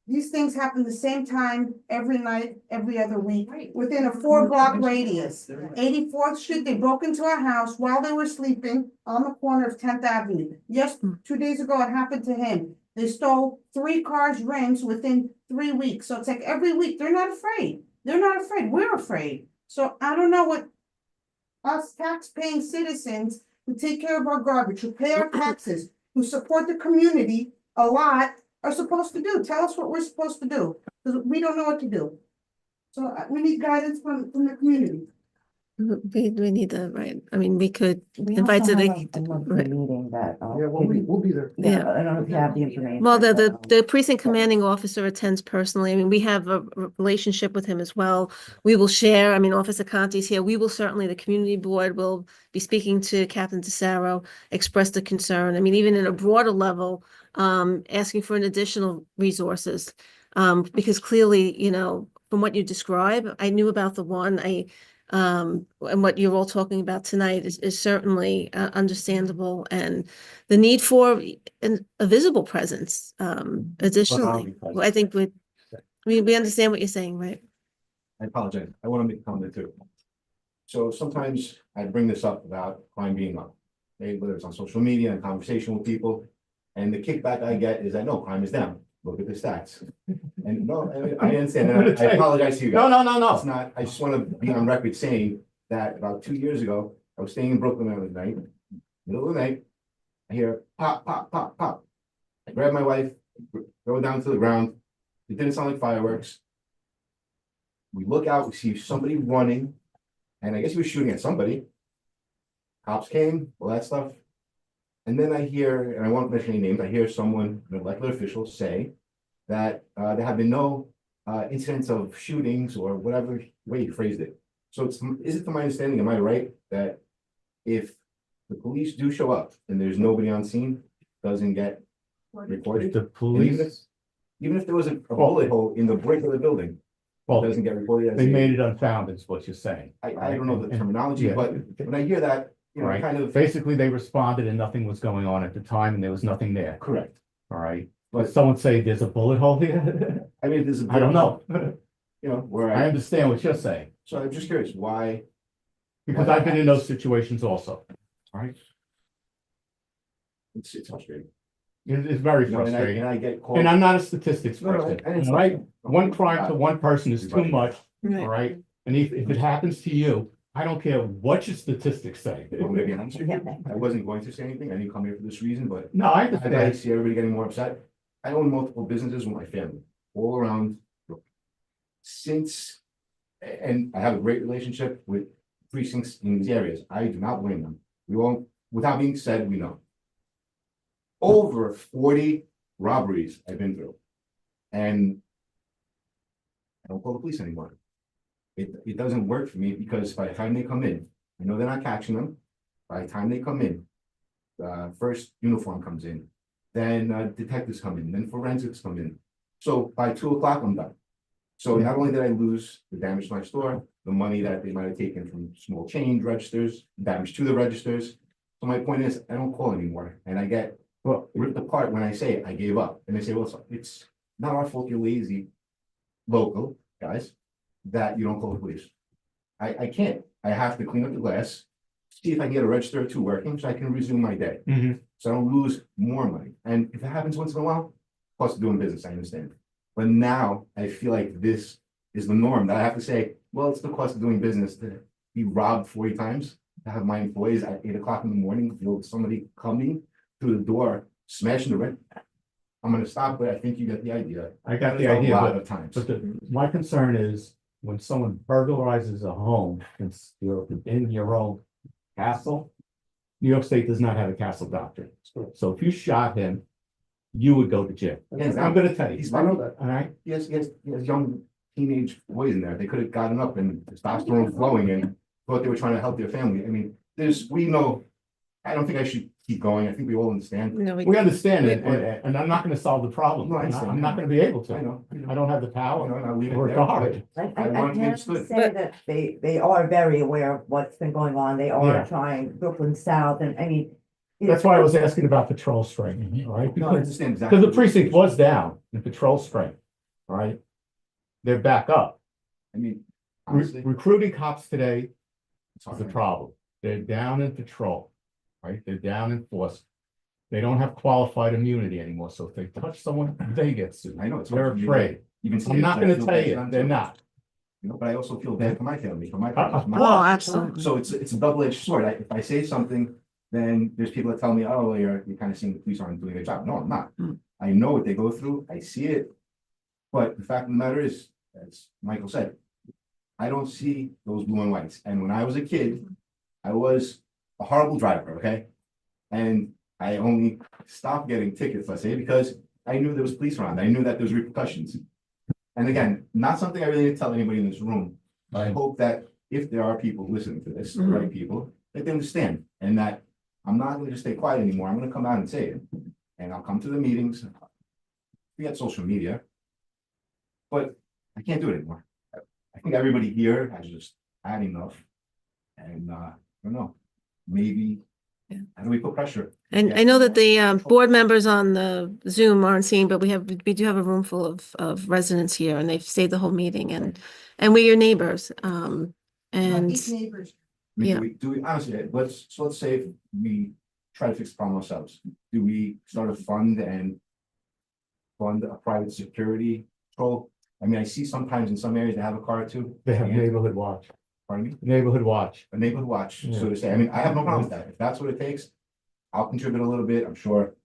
these things happen the same time every night, every other week, within a 4-block radius. 84th Street, they broke into our house while they were sleeping on the corner of 10th Avenue. Yes, 2 days ago, it happened to him. They stole 3 cars' rims within 3 weeks. So it's like every week, they're not afraid. They're not afraid. We're afraid. So I don't know what us tax-paying citizens who take care of our garbage, who pay our taxes, who support the community a lot, are supposed to do. Tell us what we're supposed to do, because we don't know what to do. So we need guidance from the community. We need the, right, I mean, we could We invite also to the. have a monthly right. meeting that. Yeah, we'll be there. Yeah, Yeah. I don't know if you have the information. Well, but, the precinct commanding officer attends personally. I mean, we have a relationship with him as well. We will share, I mean, Officer Conti's here. We will certainly, the community board will be speaking to Captain DeSaro, express the concern. I mean, even in a broader level, asking for an additional resources. Because clearly, you know, from what you describe, I knew about the one, and what you're all talking about tonight is certainly understandable, and the need for a visible presence, additionally. I think we understand what you're saying, right? I apologize. I want to make a comment too. So sometimes I bring this up about crime being up, okay, whether it's on social media and conversation with people. And the kickback I get is I know crime is down. Look at the stats. And no, I understand. And I apologize to you guys. No. It's not, I just want to be on record saying that about 2 years ago, I was staying in Brooklyn the other night, middle of the night. I hear pop, pop, pop, pop. I grab my wife, throw her down to the ground. It didn't sound like fireworks. We look out, we see somebody running, and I guess he was shooting at somebody. Cops came, all that stuff. And then I hear, and I won't mention any names, I hear someone, an elected official, say that there have been no incidents of shootings or whatever way he phrased it. So is it to my understanding, am I right, that if the police do show up and there's nobody on scene, doesn't get reported? The police, even if there was a bullet hole in the brick of the building, doesn't get reported as They a- made it unfounded, is what you're saying. I don't know the And- terminology, yeah. but when I hear that, you know, Right, kind of. basically, they responded and nothing was going on at the time and there was nothing there, Correct. all right? But- But someone say there's a bullet hole here? I mean, there's a. I don't know. You know, where I understand what you're saying, So I'm just curious, why? because Why I've been in happens? those situations also, all right? It's frustrating. It's very You know, frustrating. And I get called. And I'm not a statistics No, no, person, and it's all right? not- One crime to one person is too Everybody. much, Right. all right? And if it happens to you, I don't care what your statistics say. I'm gonna be honest with you, I wasn't going to say anything, I didn't come here for this reason, but. No, I I understand. see everybody getting more upset. I own multiple businesses with my family, all around. Since, and I have a great relationship with precincts in these areas, I do not blame them. We won't, without being said, we know. Over 40 robberies I've been through. And I don't call the police anymore. It doesn't work for me because by the time they come in, I know they're not catching them. By the time they come in, first uniform comes in, then detectives come in, then forensics come in. So by 2 o'clock, I'm done. So not only did I lose the damage to my store, the money that they might have taken from small change registers, damage to the registers. So my point is, I don't call anymore, and I get ripped apart when I say I gave up, and they say, well, it's not our fault, you're lazy, local guys, that you don't call the police. I can't. I have to clean up the glass, see if I can get a register or 2 working, so I can resume my day. Mhm. So I don't lose more money. And if it happens once in a while, cost of doing business, I understand. But now I feel like this is the norm, that I have to say, well, it's the cost of doing business to be robbed 40 times, to have my employees at 8 o'clock in the morning, feel somebody coming through the door, smashing the rent. I'm gonna stop, but I think you get the idea. I got the A idea, lot but, of times. but my concern is when someone burglarizes a home, it's you're in your own castle. New York State does not have a castle doctrine. So if you shot him, you would go to jail. Hands I'm down. gonna tell you. He's, I know that. All right, Yes, young teenage boys in there. They could have gotten up and testosterone flowing and thought they were trying to help their family. I mean, we know, I don't think I should keep going. I think we all understand. No, We understand it, and I'm not gonna solve the problem. No, I understand. I'm not gonna be able to. I know. I don't have the power And I'll leave it or there, authority. I I want to be can understood. say that they are very aware of what's been going on. They Yeah. are trying Brooklyn South, and I mean. That's why I was asking about patrol strength, all right? No, I understand exactly. Because the precinct was down in patrol strength, all right? They're back up. I mean, honestly, Recruiting cops today it's is a hard. problem. They're down in patrol, right? They're down in force. They don't have qualified immunity anymore, so if they touch someone, they get sued. I know it's. They're hard for me to afraid. Even say I'm it, not I gonna feel tell bad for you, them they're too. not. You know, but I also feel bad for my family, for my Of parents. my- course. Oh, absolutely. So it's a double-edged sword. If I say something, then there's people that tell me, oh, well, you're kind of saying the police aren't doing their job. No, I'm not. I know what they go through. I see it. But the fact of the matter is, as Michael said, I don't see those blue and whites. And when I was a kid, I was a horrible driver, okay? And I only stopped getting tickets, let's say, because I knew there was police around. I knew that there was repercussions. And again, not something I really need to tell anybody in this room. But I hope that if there are people listening to this, the right people, that they understand, and that I'm not gonna just stay quiet anymore. I'm gonna come out and say it. And I'll come to the meetings. We got social media. But I can't do it anymore. I think everybody here has just had enough. And I don't know, maybe, how do we put pressure? And I know that the board members on the Zoom aren't seen, but we do have a room full of residents here, and they've stayed the whole meeting, and we're your neighbors. And These neighbors. I mean, Yeah. do we honestly, let's say if we try to fix the problem ourselves, do we start a fund and fund a private security patrol? I mean, I see sometimes in some areas they have a car or two. They have neighborhood watch. Pardon me? Neighborhood watch. A neighborhood watch, Yeah. so to say. I mean, I have no problem with that. If that's what it takes, I'll contribute a little bit. I'm sure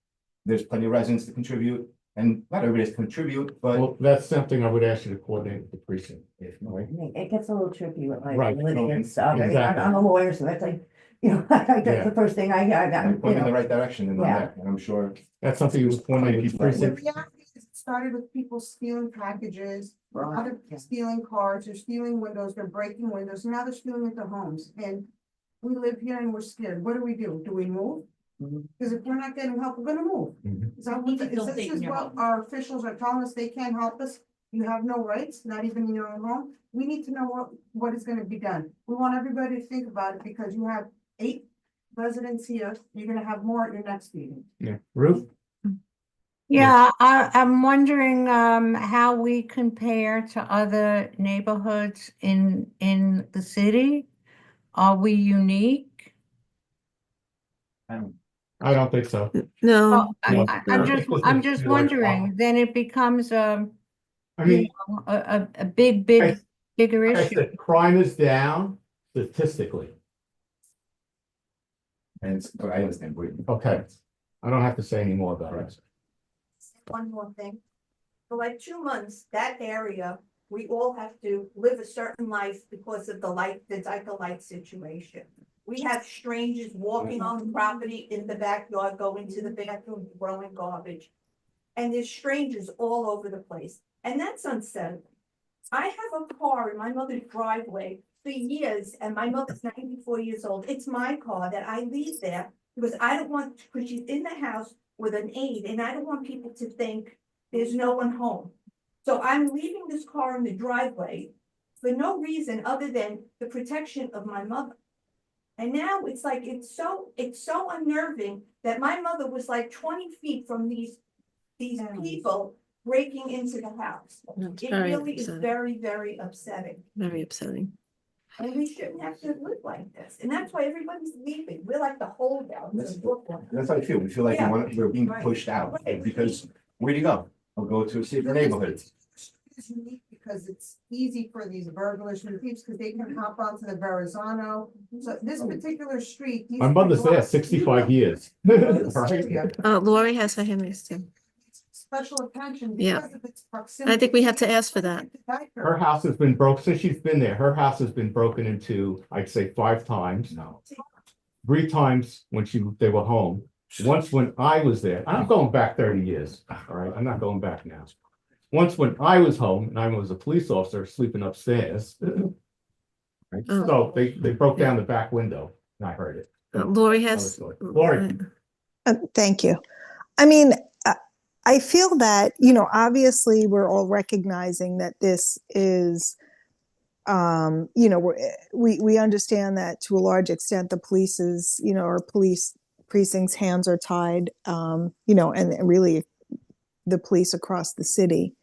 there's plenty of residents to contribute, and not everybody has to contribute, but Well, that's something I would ask you to coordinate with the precinct, right? I mean, it gets a little tricky with like Right. living and stuff. I mean, Exactly. I'm a lawyer, so that's like, you know, that's Yeah. the first thing I hear. I'm pointing in the right direction and I'm Yeah. there, and I'm sure. That's something you would coordinate with the People that The precinct. reality is it started with people stealing packages, other people stealing cars, they're stealing windows, they're breaking windows, now they're stealing into homes. And we live here and we're scared. What do? Do we move? Because if we're not getting help, we're gonna move. Is that what, this is what our officials are telling us, they can't help us? You have no rights, not even in your own home? We need to know what is gonna be done. We want everybody to think about it because you have 8 residents here, you're gonna have more at your next meeting. Yeah, Ruth? Yeah, I'm wondering how we compare to other neighborhoods in the city. Are we unique? I don't think so. no, Well, I'm just wondering, then it becomes I you mean, know, a bigger like I issue. said, crime is down statistically. And but I understand. Okay. I don't have to say any more about it. One more thing. For like 2 months, that area, we all have to live a certain life because of the light situation. We have strangers walking on the property in the backyard, going to the bathroom, throwing garbage. And there's strangers all over the place, and that's unsettling. I have a car in my mother's driveway for years, and my mother's 94 years old. It's my car that I leave there because I don't want, because she's in the house with an aide, and I don't want people to think there's no one home. So I'm leaving this car in the driveway for no reason other than the protection of my mother. And now it's like, it's so unnerving that my mother was like 20 feet from these people breaking into the house. No, it's It very really is upsetting. very, very upsetting. Very upsetting. And we shouldn't have to live like this. And that's why everybody's leaving. We're like the holdouts in Brooklyn. That's how I feel. We feel like Yeah. we're being Right. pushed out, Right. because where do you go? I'll go to a safer neighborhood. It's unique because it's easy for these burglars and thieves because they can hop onto the Verrazano. So this particular street. these My mother's there blocks, 65 years. Right? Lori has her hand raised too. Special attention Yeah. because of its proximity. I think we have to ask for that. Her house has been broke, since she's been there, her house has been broken into, I'd say 5 times. No. 3 times when they were home. Once when I was there, I'm going back 30 years, all right? I'm not going back now. once when I was home and I was a police officer sleeping upstairs. Right, Oh. so they broke down the back window and I heard it. Lori Another has. story. Lori. Thank you. I mean, I feel that, you know, obviously we're all recognizing that this is, you know, we understand that to a large extent the police's, you know, our police precincts' hands are tied, you know, and really the police across the city,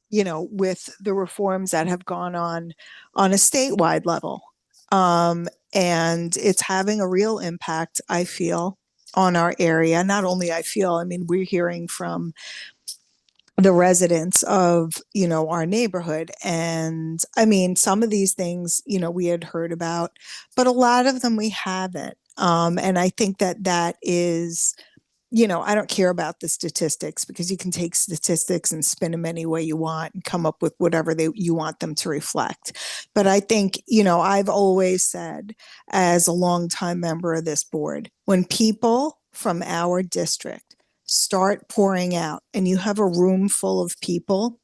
you know, with the reforms that have gone on a statewide level. And it's having a real impact, I feel, on our area. Not only I feel, I mean, we're hearing from the residents of, you know, our neighborhood. And I mean, some of these things, you know, we had heard about, but a lot of them we haven't. And I think that that is, you know, I don't care about the statistics because you can take statistics and spin them any way you want and come up with whatever you want them to reflect. But I think, you know, I've always said, as a longtime member of this board, when people from our district start pouring out and you have a room full of people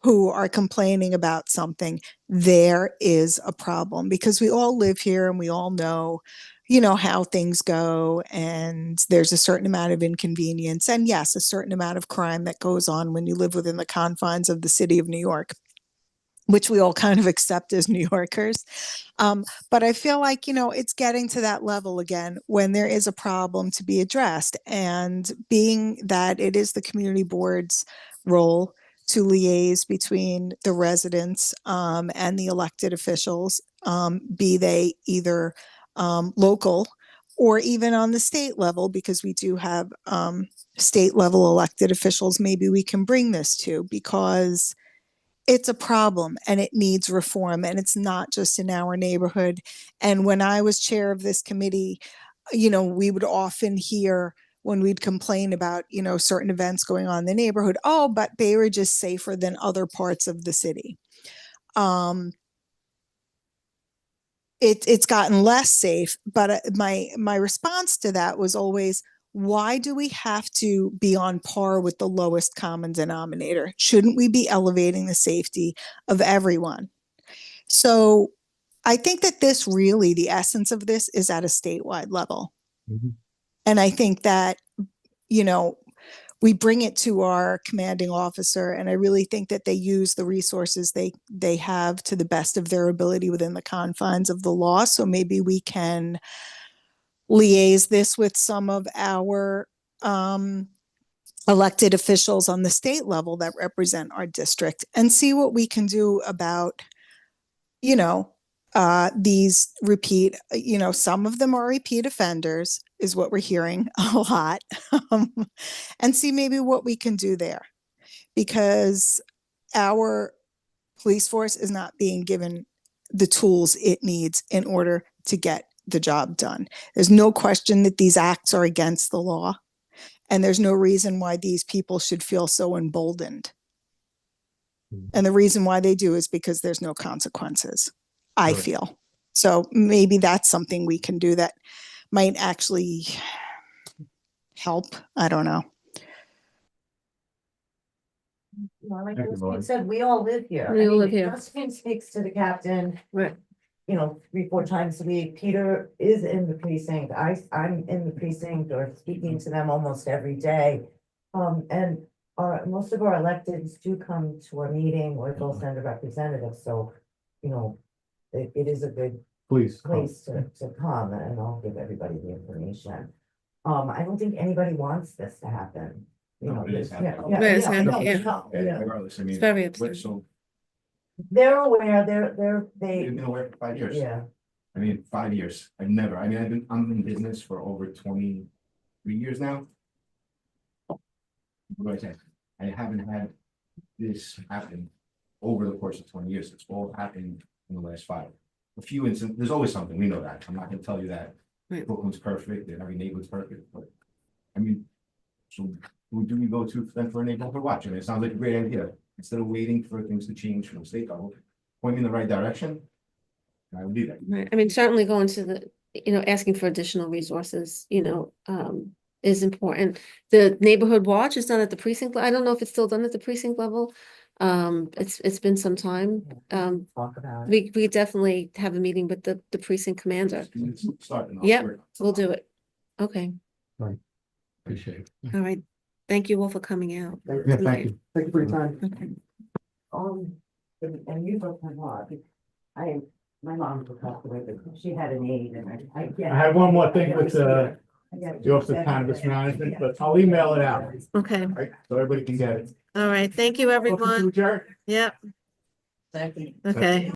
who are complaining about something, there is a problem because we all live here and we all know, you know, how things go, and there's a certain amount of inconvenience and yes, a certain amount of crime that goes on when you live within the confines of the city of New York, which we all kind of accept as New Yorkers. But I feel like, you know, it's getting to that level again when there is a problem to be addressed, and being that it is the community board's role to liaise between the residents and the elected officials, be they either local or even on the state level, because we do have state level elected officials maybe we can bring this to, because it's a problem and it needs reform, and it's not just in our neighborhood. And when I was chair of this committee, you know, we would often hear when we'd complain about, you know, certain events going on in the neighborhood, oh, but Bay Ridge is safer than other parts of the city. It's gotten less safe, but my response to that was always, why do we have to be on par with the lowest common denominator? Shouldn't we be elevating the safety of everyone? So I think that this really, the essence of this is at a statewide level. And I think that, you know, we bring it to our commanding officer, and I really think that they use the resources they have to the best of their ability within the confines of the law. So maybe we can liaise this with some of our elected officials on the state level that represent our district and see what we can do about, you know, these repeat, you know, some of them are repeat offenders is what we're hearing a lot, and see maybe what we can do there, because our police force is not being given the tools it needs in order to get the job done. There's no question that these acts are against the law, and there's no reason why these people should feel so emboldened. And the reason why they do is because there's no consequences, I feel. So maybe that's something we can do that might actually help. I don't know. Well, like Thank you, Lori. Josephine said, we all live here. We I all mean, live here. Josephine speaks to the captain, Right. you know, 3-4 times a week. Peter is in the precinct. I'm in the precinct or speaking to them almost every day. And most of our electeds do come to our meeting, or they'll send a representative, so, you know, it is a good Please. place to come, and I'll give everybody the information. I don't think anybody wants this to happen. You know, it is yeah, happening. yeah, Right, it's yeah, happening, no, yeah. no, yeah. Regardless, I mean. It's very what- upsetting. So They're aware, they've you've been aware for 5 years. yeah. I mean, 5 years. I'm in business for over 23 years now. What do I say? I haven't had this happen over the course of 20 years. It's all happened in the last 5. A few incidents, there's always something, we know that. I'm not gonna tell you that Right. Brooklyn's perfect and every neighborhood's perfect, but I mean, so who do we go to then for a neighborhood watch? And it sounds like a great idea. Instead of waiting for things to change from state level, point me in the right direction. I would do that. Right. I mean, certainly going to the, you know, asking for additional resources, you know, is important. The neighborhood watch is done at the precinct. I don't know if it's still done at the precinct level. It's been some time. Talk about it. We definitely have a meeting with the precinct commander. Starting off. Yep, we'll do it. Okay, Appreciate it. all right. Thank you all for coming out. Yeah, thank you. Thank you for your time. Okay. And you broke my heart. My mom passed away, but she had an aide and I get. I have one more thing with the the Office of Cannabis Management, but I'll email it out, Okay, right? So everybody can get it. all right. Thank you, Motion to everyone. adjourn? Yep, Thank you. okay.